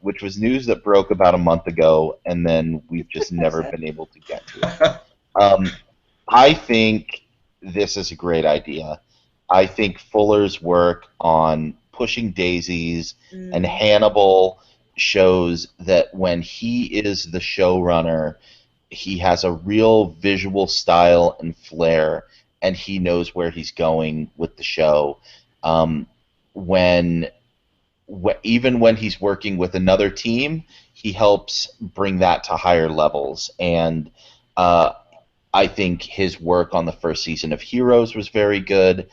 which was news that broke about a month ago, and then we've just never been able to get to it. Um, I think this is a great idea. I think Fuller's work on Pushing Daisies and Mm, Hannibal shows that when he is the showrunner, he has a real visual style and flair, and he knows where he's going with the show. Um, when even when he's working with another team, he helps bring that to higher levels. And uh, I think his work on the first season of Heroes was very good.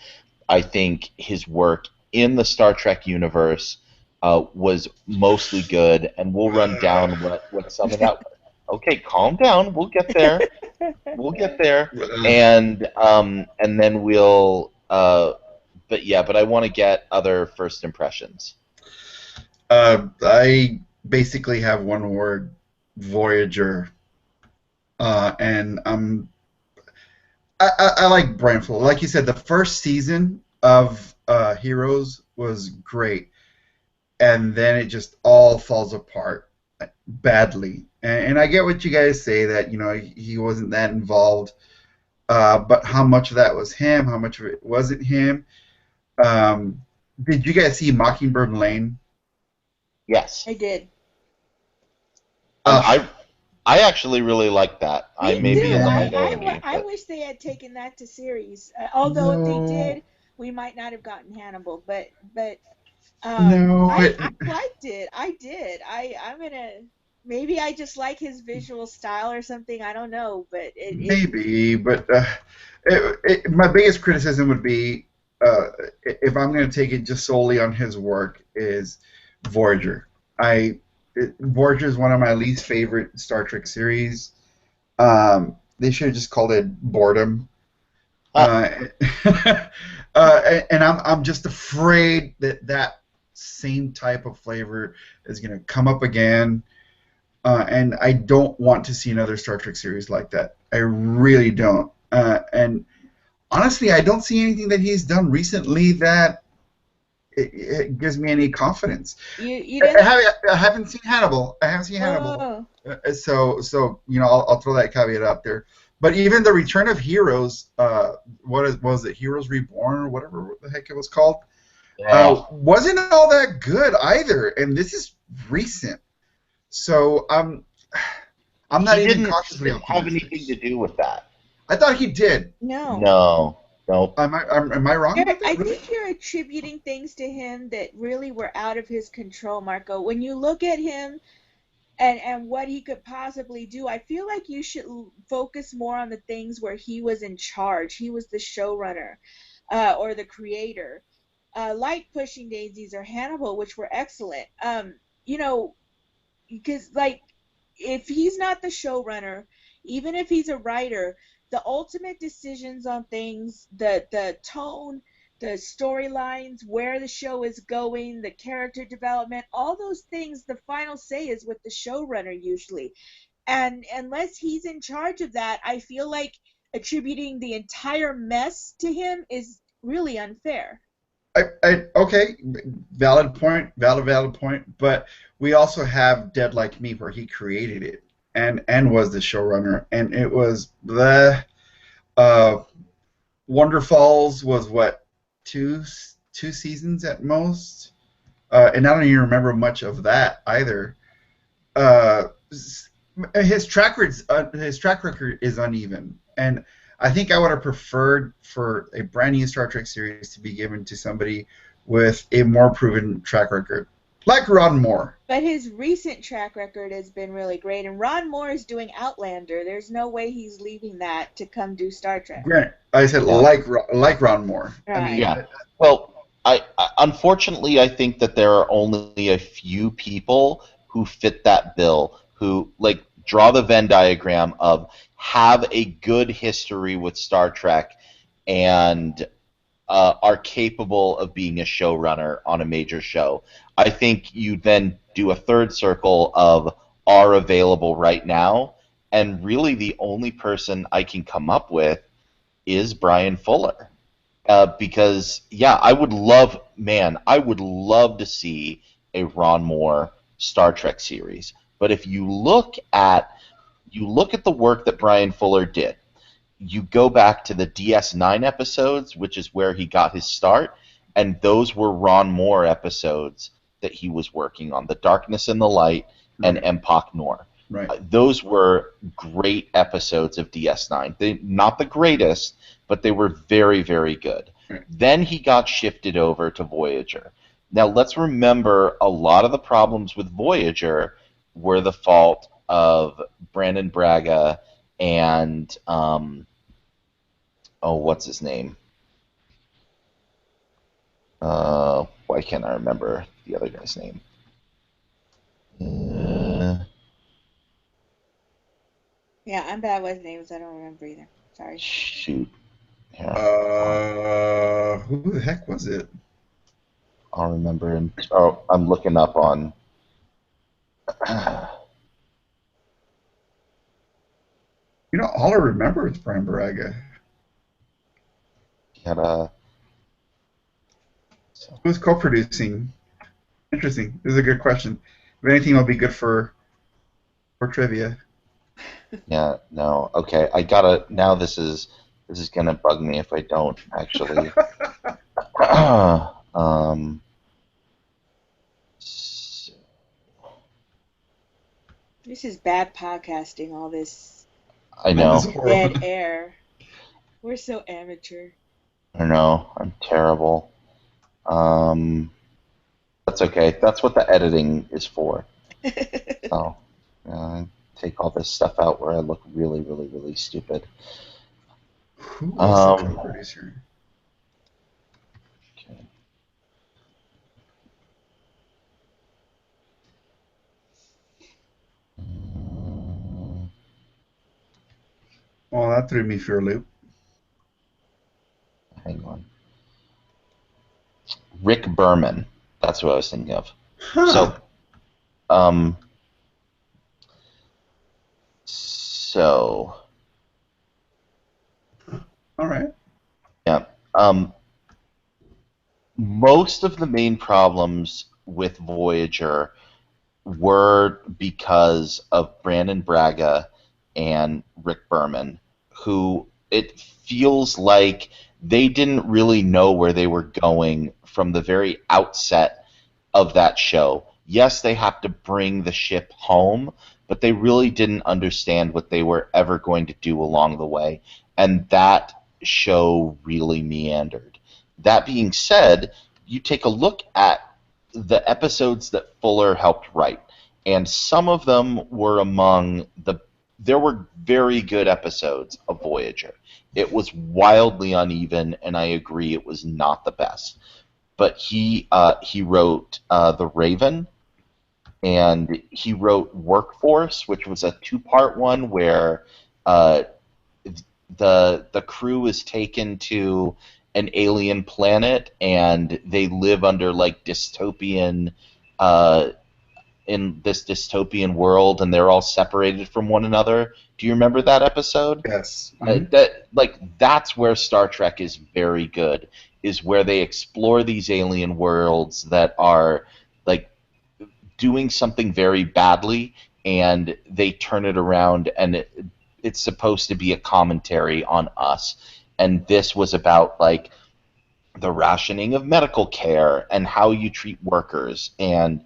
I think his work in the Star Trek universe was mostly good, and we'll run down what some of that was. Okay, calm down. We'll get there. We'll get there, Uh, and then we'll. But yeah, but I want to get other first impressions. I basically have one word: Voyager. And I like Brian Fuller. Like you said, the first season of Heroes was great, and then it just all falls apart badly. And I get what you guys say that he wasn't that involved, but how much of that was him? How much of it wasn't him? Um, did you guys see Mockingbird Lane? Yes, I did. and Uh, I actually really like that. I Me may be too. in the no, minority, I but wish they had taken that to series. Although if they no, did, we might not have gotten Hannibal. But no. I liked it. I did. I'm gonna maybe I just like his visual style or something. I don't know, but it Maybe, but my biggest criticism would be if I'm going to take it just solely on his work is Voyager. Voyager is one of my least favorite Star Trek series. They should have just called it Boredom. uh, Uh, and I'm just afraid that that same type of flavor is going to come up again. And I don't want to see another Star Trek series like that. I really don't. And honestly, I don't see anything that he's done recently that it gives me any confidence. you didn't. I haven't seen Hannibal. I haven't seen Hannibal. Oh, So I'll throw that caveat out there. But even the Return of Heroes, was it Heroes Reborn or whatever the heck it was called, oh, wasn't all that good either. And this is recent. So I'm not he even didn't cautiously have optimistic. anything to do with that. I thought he did. no. No, nope. Am I wrong about I that? Really? think you're attributing things to him that really were out of his control, Marco. When you look at him and what he could possibly do, I feel like you should focus more on the things where he was in charge. He was the showrunner, or the creator, like Pushing Daisies or Hannibal, which were excellent. You know, because like if he's not the showrunner, even if he's a writer, the ultimate decisions on things, the tone, the storylines, where the show is going, the character development, all those things, the final say is with the showrunner usually. And unless he's in charge of that, I feel like attributing the entire mess to him is really unfair. Okay, valid point, valid point. But we also have Dead Like Me, where he created it and was the showrunner, and it was the uh, Wonder Falls was what two two seasons at most, and I don't even remember much of that either. Uh, his track record is uneven, and I think I would have preferred for a brand new Star Trek series to be given to somebody with a more proven track record, like Ron Moore. But his recent track record has been really great, and Ron Moore is doing Outlander. There's no way he's leaving that to come do Star Trek. Grant, I said Yeah, like Ron Moore. I Right. mean, yeah. Well, unfortunately I think that there are only a few people who fit that bill, who like draw the Venn diagram of have a good history with Star Trek and are capable of being a showrunner on a major show. I think you then do a third circle of are available right now, and really the only person I can come up with is Brian Fuller. Because yeah, I would love to see a Ron Moore Star Trek series. But if you look at the work that Brian Fuller did, you go back to the DS9 episodes, which is where he got his start, and those were Ron Moore episodes that he was working on, The Darkness and the Light and right, Empok Nor. Right. Those were great episodes of DS9. They not the greatest, but they were very, very good. Right. Then he got shifted over to Voyager. Now let's remember a lot of the problems with Voyager were the fault of Brandon Braga and what's his name? Why can't I remember the other guy's name? Yeah, I'm bad with names. I don't remember either. Sorry. Shoot. Here, Who the heck was it? I'll remember. I'm looking up on. All I remember is Brian Braga. Had a. Who's co-producing? Interesting. This is a good question. If anything, will be good for trivia. Yeah, no. Okay, I gotta. Now this is gonna bug me if I don't actually. So, This is bad podcasting, all this I This is know. horrible. dead air. We're so amateur. I know. I'm terrible. That's okay. That's what the editing is for. So, take all this stuff out where I look really, really, really stupid. Who was the co-producer? Okay. Oh, that threw me for a loop. Hang on. Rick Berman. That's who I was thinking of. Huh. So, All right. yeah. Most of the main problems with Voyager were because of Brandon Braga and Rick Berman, who it feels like they didn't really know where they were going from the very outset of that show. Yes, they have to bring the ship home, but they really didn't understand what they were ever going to do along the way. And that show really meandered. That being said, you take a look at the episodes that Fuller helped write, and some of them were among the. There were very good episodes of Voyager. It was wildly uneven, and I agree it was not the best. But he wrote The Raven, and he wrote Workforce, which was a two-part one where uh, the crew is taken to an alien planet and they live under like dystopian in this dystopian world, and they're all separated from one another. Do you remember that episode? Yes. That's where Star Trek is very good, is where they explore these alien worlds that are like doing something very badly, and they turn it around, and it's supposed to be a commentary on us. And this was about like the rationing of medical care and how you treat workers. And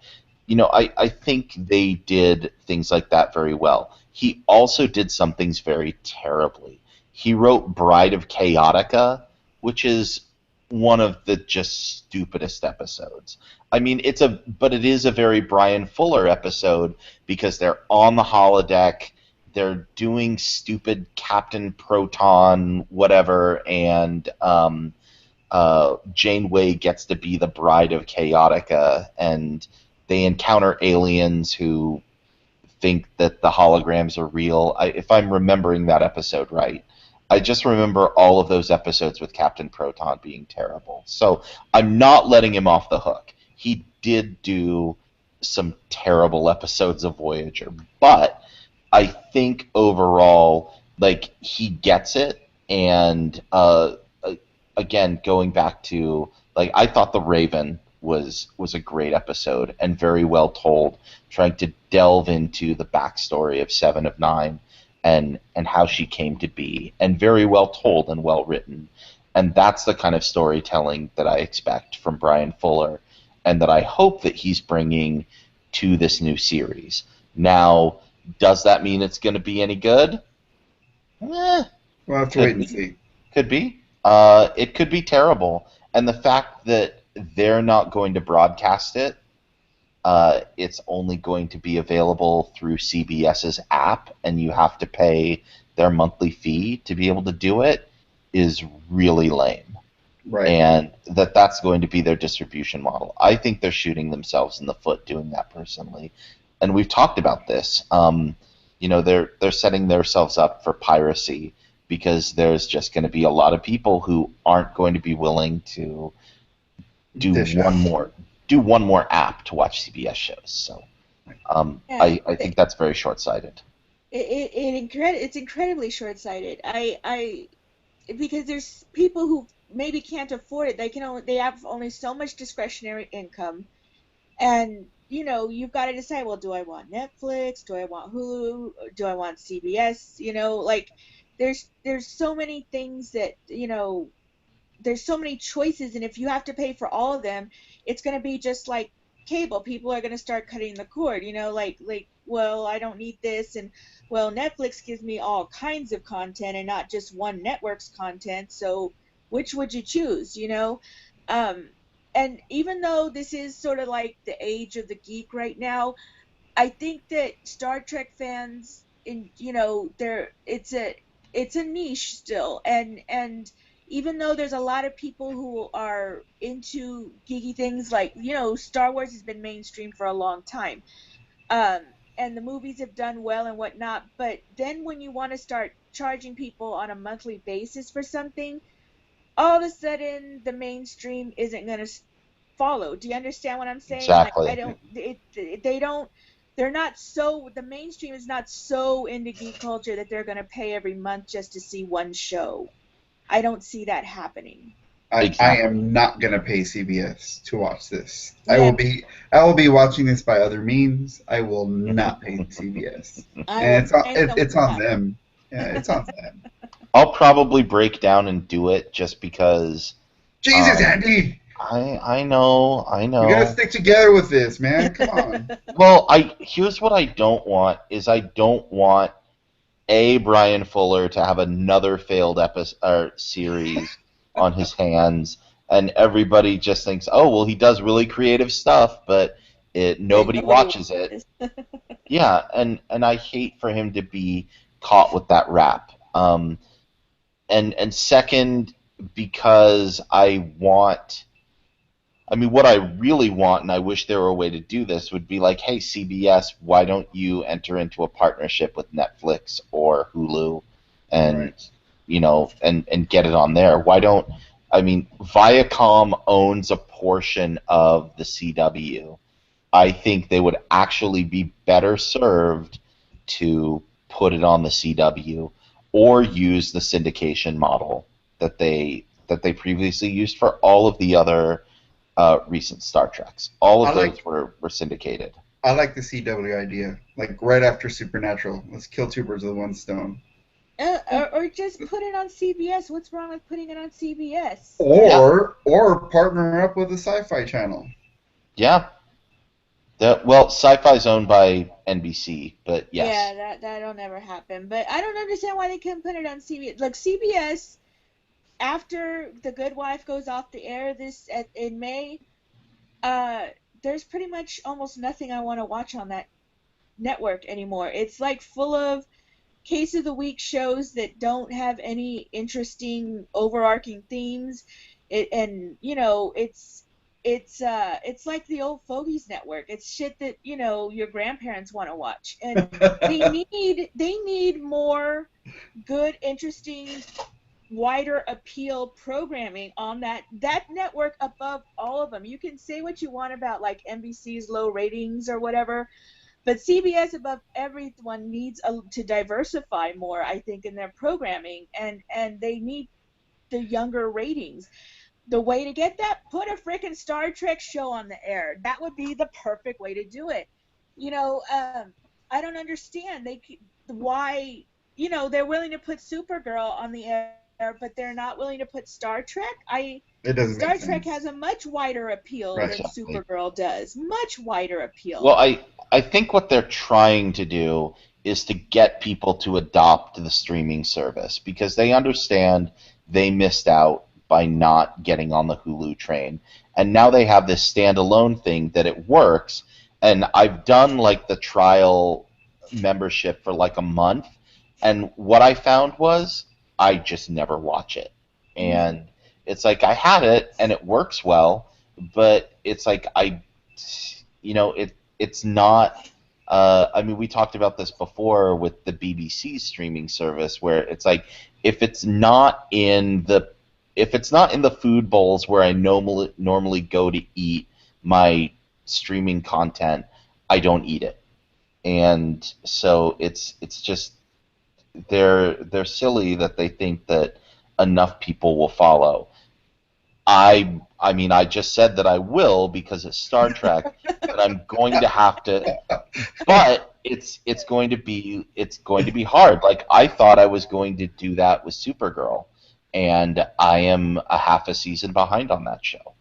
I think they did things like that very well. He also did some things very terribly. He wrote Bride of Chaotica, which is one of the just stupidest episodes. I mean, but it is a very Brian Fuller episode because they're on the holodeck, they're doing stupid Captain Proton whatever, and Janeway gets to be the bride of Chaotica, and they encounter aliens who think that the holograms are real. If I'm remembering that episode right, I just remember all of those episodes with Captain Proton being terrible. So I'm not letting him off the hook. He did do some terrible episodes of Voyager, but I think overall, like, he gets it, and again, going back to, like, I thought The Raven was a great episode and very well told, trying to delve into the backstory of Seven of Nine and how she came to be, and very well told and well written. And that's the kind of storytelling that I expect from Brian Fuller, and that I hope that he's bringing to this new series. Now, Does that mean it's going to be any good? Eh, We'll have to wait could and be. see. Could be. It could be terrible. And the fact that they're not going to broadcast it, it's only going to be available through CBS's app, and you have to pay their monthly fee to be able to do it, is really lame. Right. And that's going to be their distribution model. I think they're shooting themselves in the foot doing that personally. And we've talked about this. They're setting themselves up for piracy because there's just going to be a lot of people who aren't going to be willing to do Dish one out. more do one more app to watch CBS shows. So Yeah, I think that's very short-sighted. it's incredibly short-sighted. I because there's people who maybe can't afford it. They have only so much discretionary income, and you've got to decide. Well, do I want Netflix? Do I want Hulu? Do I want CBS? Like there's so many things that there's so many choices, and if you have to pay for all of them, it's going to be just like cable. People are going to start cutting the cord, like, well, I don't need this, and well, Netflix gives me all kinds of content and not just one network's content, so which would you choose? um and even though this is sort of like the age of the geek right now, I think that Star Trek fans, they're it's a niche still, and even though there's a lot of people who are into geeky things, like Star Wars has been mainstream for a long time, um, and the movies have done well and whatnot, but then when you want to start charging people on a monthly basis for something, all of a sudden the mainstream isn't going to follow. Do you understand what I'm saying? Like, I Exactly. don't, they don't, they're not so, the mainstream is not so into geek culture that they're going to pay every month just to see one show. I don't see that happening. I Exactly. am not gonna pay CBS to watch this. Yeah, I will be watching this by other means. I will not pay CBS, I and will find it's someone on else. them. Yeah, it's on them. I'll probably break down and do it just because. Jesus, Um, Andy, I know, I we gotta know. stick together with this, man. Come on. Well, I here's what I don't want is I don't want a Brian Fuller to have another failed episode or series on his hands, and everybody just thinks, oh well, he does really creative stuff, but But nobody nobody watches it. watches. Yeah, and I hate for him to be caught with that rap. And second, because I mean, what I really want, and I wish there were a way to do this, would be like, hey, CBS, why don't you enter into a partnership with Netflix or Hulu, and Right. and get it on there? Why don't I mean, Viacom owns a portion of the CW. I think they would actually be better served to put it on the CW or use the syndication model that they previously used for all of the other recent Star Treks. All I of like those were syndicated. I like the CW idea. Like right after Supernatural, let's kill two birds with one stone. Or just put it on CBS. What's wrong with putting it on CBS? Yeah, Or partner up with a sci-fi channel. yeah. Well, Sci-Fi's owned by NBC, but Yeah, yes, that'll never happen. But I don't understand why they couldn't put it on CBS. Like, CBS, after The Good Wife goes off the air in May, uh, there's pretty much almost nothing I want to watch on that network anymore. It's like full of case of the week shows that don't have any interesting overarching themes. And it's like the old Fogies network. It's shit that your grandparents want to watch, and they need more good, interesting, wider appeal programming on that network above all of them. You can say what you want about like NBC's low ratings or whatever, but CBS above everyone needs to diversify more, I think, in their programming, and they need the younger ratings. The way to get that, put a freaking Star Trek show on the air. That would be the perfect way to do it. You know, I don't understand why they're willing to put Supergirl on the air, but they're not willing to put Star Trek. I It doesn't make Star Trek sense. has a much wider appeal Right. than exactly. Supergirl does. Much wider Well, appeal. I think what they're trying to do is to get people to adopt the streaming service because they understand they missed out by not getting on the Hulu train. And now they have this standalone thing that it works. And I've done like the trial membership for like a month. And what I found was I just never watch it. Mhm. And it's like I had it and it works well, but it's like it's not. I mean, we talked about this before with the BBC streaming service, where it's like if it's not in the food bowls where I normally go to eat my streaming content, I don't eat it. And so it's just they're silly that they think that enough people will follow. I mean I just said that I will because it's Star Trek, but I'm going to have to. But it's going to be hard. Like I thought I was going to do that with Supergirl, and I am a half a season behind on that show.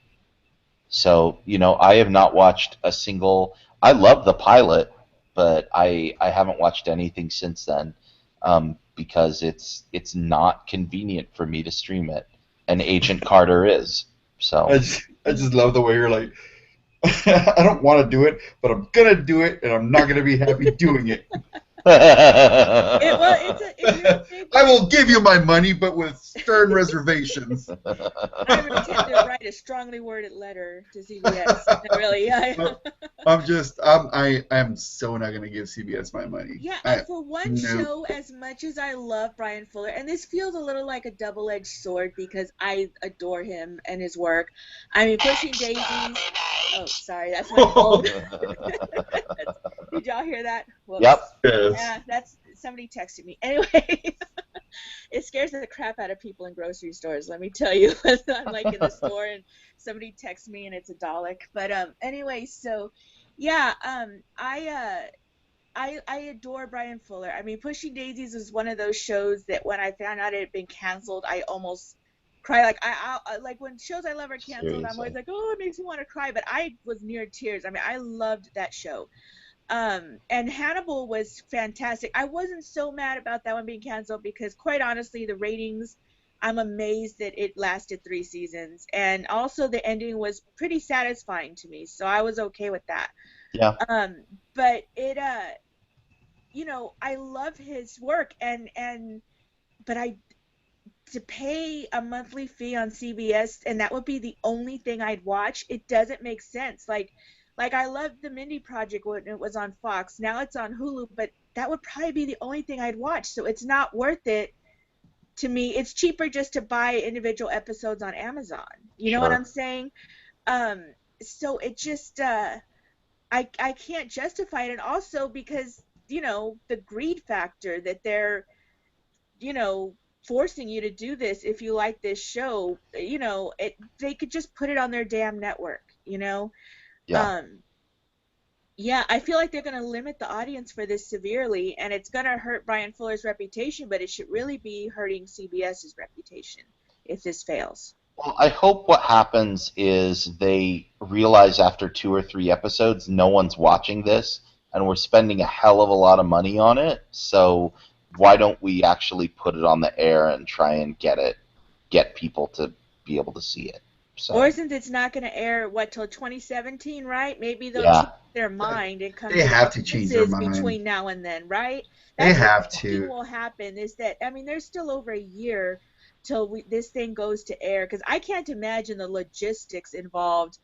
So I have not watched a single. I love the pilot, but I haven't watched anything since then because it's not convenient for me to stream it, and Agent Carter is. I So just love the way you're like, I don't want to do it, but I'm gonna do it, and I'm not gonna be happy doing it. If you're a big I will give you my money, but with stern reservations. I intend to write a strongly worded letter to CBS. Really, yeah. I am so not gonna give CBS my money. Yeah, I, for one no. show, as much as I love Brian Fuller, and this feels a little like a double-edged sword because I adore him and his work. I mean, Pushing Daisies. Oh, sorry, that's my phone. Did y'all hear that? Whoops. yep. Yes. Yeah, that's somebody texted me. Anyway, it scares the crap out of people in grocery stores. Let me tell you, I'm like in the store and somebody texts me and it's a Dalek. But anyway, so yeah, I adore Brian Fuller. I mean, Pushing Daisies was one of those shows that when I found out it had been canceled, I almost cry. Like like when shows I love are canceled, I'm always Seriously. like, oh, it makes me want to cry. But I was near tears. I mean, I loved that show. And Hannibal was fantastic. I wasn't so mad about that one being canceled because, quite honestly, the ratings. I'm amazed that it lasted 3 seasons, and also the ending was pretty satisfying to me, so I was okay with that. Yeah. Um, but I love his work and but I to pay a monthly fee on CBS and that would be the only thing I'd watch, it doesn't make sense. Like I loved the Mindy Project when it was on Fox. Now it's on Hulu, but that would probably be the only thing I'd watch. So it's not worth it to me. It's cheaper just to buy individual episodes on Amazon. You know what I'm Sure. saying? Um, so it just I can't justify it, and also because the greed factor that they're you know forcing you to do this if you like this show. They could just put it on their damn network. Yeah. um yeah, I feel like they're going to limit the audience for this severely, and it's going to hurt Brian Fuller's reputation, but it should really be hurting CBS's reputation if this fails. Well, I hope what happens is they realize after 2 or 3 episodes no one's watching this, and we're spending a hell of a lot of money on it. So why don't we actually put it on the air and try and get people to be able to see it? Or So since it's not going to air, what, till 2017, right? Maybe they'll change yeah, their mind and come They to have their to change their senses mind. between now and then, right? They That's what have I'm thinking to. will happen is that, I mean, there's still over a year till this thing goes to air, because I can't imagine the logistics involved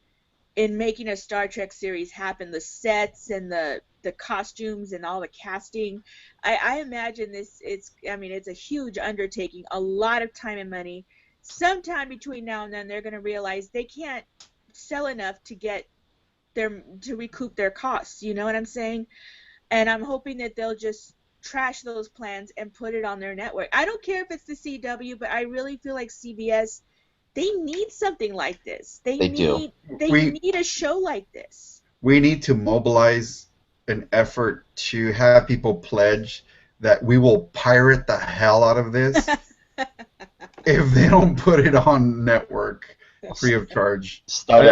in making a Star Trek series happen, the sets and the costumes and all the casting. I imagine I mean, it's a huge undertaking, a lot of time and money. Sometime between now and then, they're going to realize they can't sell enough to recoup their costs. You know what I'm saying? And I'm hoping that they'll just trash those plans and put it on their network. I don't care if it's the CW, but I really feel like CBS, they need something like this. They they do. need they We need a show like this. we need to mobilize an effort to have people pledge that we will pirate the hell out of this if they don't put it on network free of charge. Start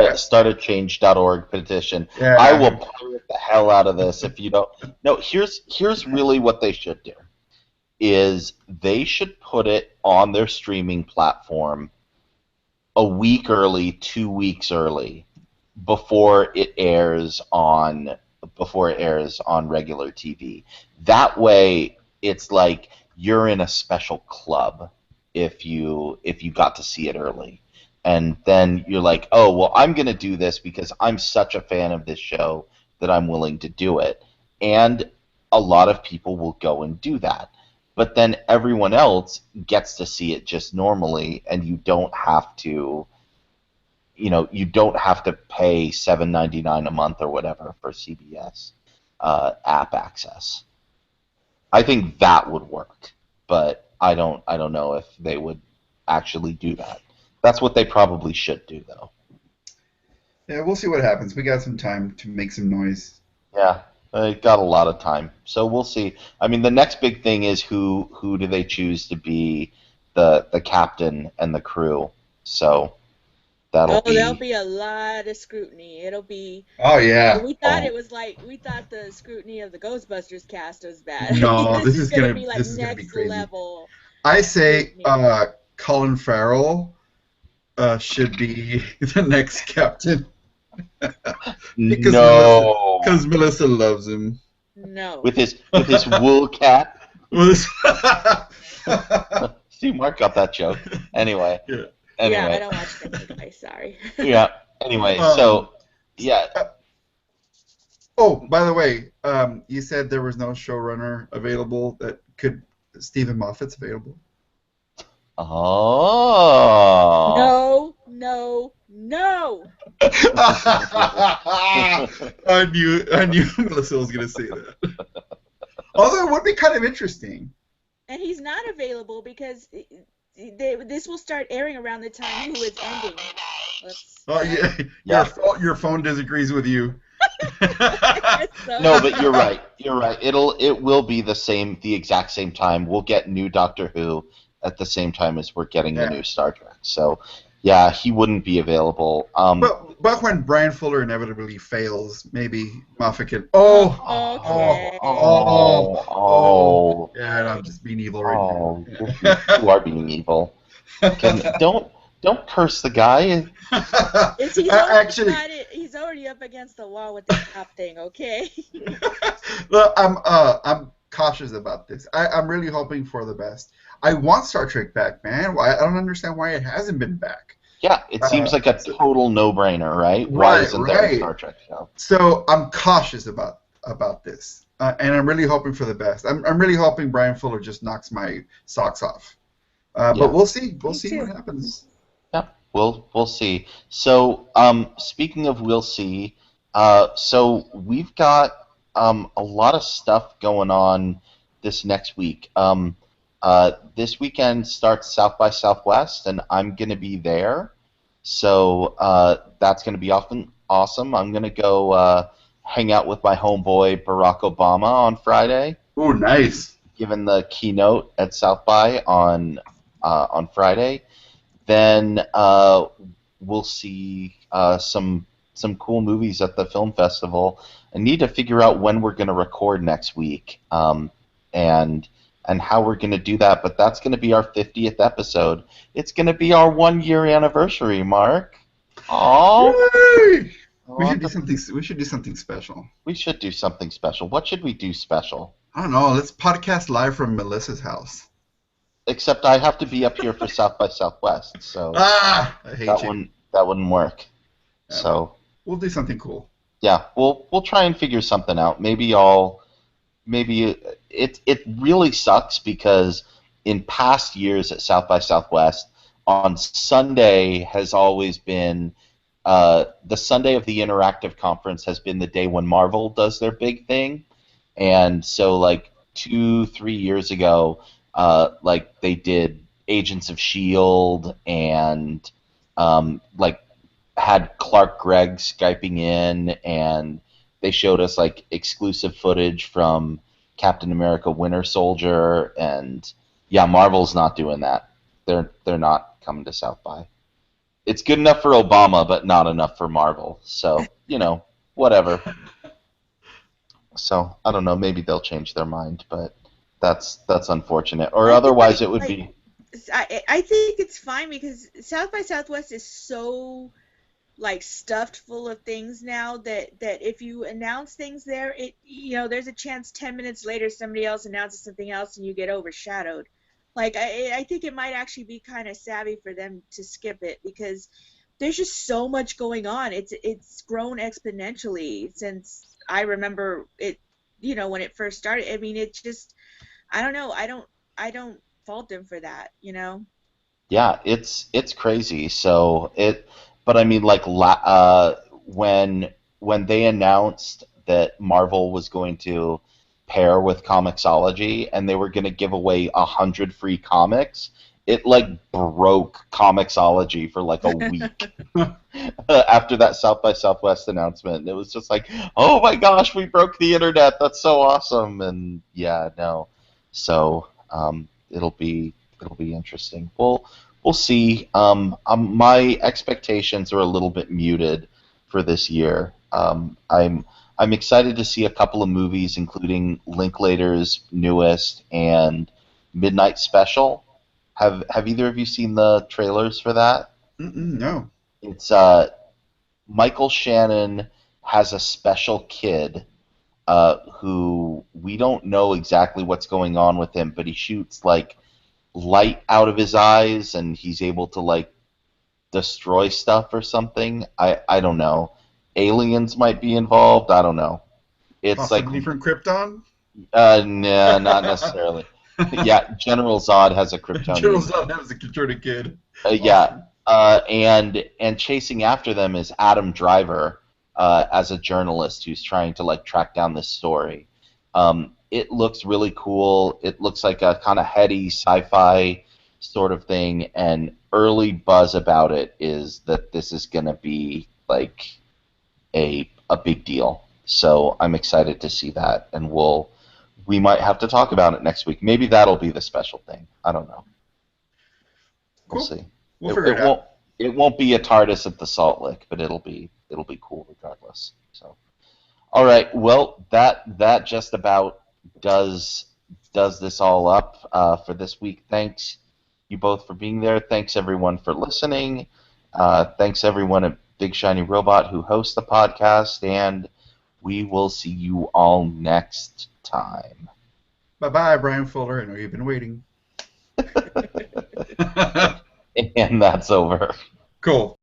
a change.org petition. I will Yeah, pirate the hell out of this if you don't. No, here's really what they should do is they should put it on their streaming platform a week early, 2 weeks early, before it airs on regular TV. That way, it's like you're in a special club if you got to see it early, and then you're like, oh well, I'm gonna do this because I'm such a fan of this show that I'm willing to do it, and a lot of people will go and do that. But then everyone else gets to see it just normally, and you don't have to pay $7.99 a month or whatever for CBS app access. I think that would work, but I don't know if they would actually do that. That's what they probably should do, though. Yeah, we'll see what happens. We got some time to make some noise. Yeah, they got a lot of time, so we'll see. I mean, the next big thing is who do they choose to be the captain and the crew? So that'll Oh, there'll be be a lot of scrutiny. It'll be. Oh yeah. oh We thought the scrutiny of the Ghostbusters cast was bad. I mean, No, this is gonna be like this is gonna be next crazy. level I say scrutiny. Colin Farrell should be the next captain because no Melissa loves him. No. with his wool cap. Well, this- See, Mark got that joke. Anyway, yeah. Yeah, I anyway, don't watch Family Guy. Sorry. yeah. Anyway, Um, so yeah. Oh, by the way, you said there was no showrunner available that could. Stephen Moffat's available. Oh. No, no, no. I knew Melissa was gonna say that. Although it would be kind of interesting. And he's not available because this will start airing around the time Who is ending. Let's, Oh yeah, Yeah. your phone disagrees with you. so, No, but you're right. You're right. It will be the exact same time. We'll get new Doctor Who at the same time as we're getting the Yeah. new Star Trek. So, yeah, he wouldn't be available. But when Brian Fuller inevitably fails, maybe Moffat can. Oh, okay. yeah, I'm just being evil right Oh, now. you are being evil. Don't curse the guy. Actually, He's already up against the wall with this top thing, okay? look, I'm cautious about this. I'm really hoping for the best. I want Star Trek back, man. I don't understand why it hasn't been back. Yeah, it seems like a total no-brainer, right? Why Right, isn't there a right. Star Trek show? So I'm cautious about this, and I'm really hoping for the best. I'm really hoping Brian Fuller just knocks my socks off. Yeah. But we'll see. We'll Me see too. what happens. Yeah, we'll see. So, speaking of we'll see, so we've got a lot of stuff going on this next week. This weekend starts South by Southwest, and I'm gonna be there. So that's gonna be awesome. I'm gonna go hang out with my homeboy Barack Obama on Friday, Oh, nice. giving the keynote at South by on Friday. Then we'll see some cool movies at the film festival. I need to figure out when we're going to record next week, and how we're going to do that. But that's going to be our 50th episode. It's going to be our 1 year anniversary, Mark. Oh, Yay! We should do something. We should do something special. We should do something special. What should we do special? I don't know. Let's podcast live from Melissa's house. Except I have to be up here for South by Southwest, so I hate that you. wouldn't work. Yeah, So We'll do something cool. yeah, we'll try and figure something out. Maybe it really sucks because in past years at South by Southwest, on Sunday has always been the Sunday of the interactive conference has been the day when Marvel does their big thing, and so like 2-3 years ago, like they did Agents of Shield and like had Clark Gregg Skyping in, and they showed us like exclusive footage from Captain America: Winter Soldier, and yeah, Marvel's not doing that. They're not coming to South by. It's good enough for Obama, but not enough for Marvel. So whatever. So I don't know. Maybe they'll change their mind, but that's unfortunate. Or I feel otherwise, it would be. I think it's fine because South by Southwest is so like stuffed full of things now that if you announce things there, it there's a chance 10 minutes later somebody else announces something else and you get overshadowed. Like I think it might actually be kind of savvy for them to skip it because there's just so much going on. It's grown exponentially since I remember it, when it first started. I mean, it just I don't know. I don't fault them for that, you know? Yeah, it's crazy. But I mean, like, when they announced that Marvel was going to pair with Comixology and they were going to give away 100 free comics, it like broke Comixology for like a week after that South by Southwest announcement. It was just like, oh my gosh, we broke the internet. That's so awesome. And yeah, no. So it'll be interesting. We'll see. My expectations are a little bit muted for this year. I'm excited to see a couple of movies, including Linklater's newest and Midnight Special. Have either of you seen the trailers for that? Mm-mm, no. It's Michael Shannon has a special kid who we don't know exactly what's going on with him, but he shoots like light out of his eyes and he's able to like destroy stuff or something. I don't know. Aliens might be involved. I don't know. It's like Possibly from Krypton? nah, not necessarily. Yeah, General Zod has a General Kryptonian Zod kid. has a contorted kid. Yeah, Awesome. and chasing after them is Adam Driver as a journalist who's trying to like track down this story. It looks really cool. It looks like a kind of heady sci-fi sort of thing, and early buzz about it is that this is gonna be like a big deal. So I'm excited to see that, and we might have to talk about it next week. Maybe that'll be the special thing. I don't know. We'll Cool. see. We'll It, figure it it out. won't be a TARDIS at the Salt Lick, but it'll be cool regardless. So all right, well that just about does this all up for this week. Thanks you both for being there. Thanks everyone for listening. Thanks everyone at Big Shiny Robot who hosts the podcast, and we will see you all next time. Bye bye, Brian Fuller. I know you've been waiting. And that's over. Cool.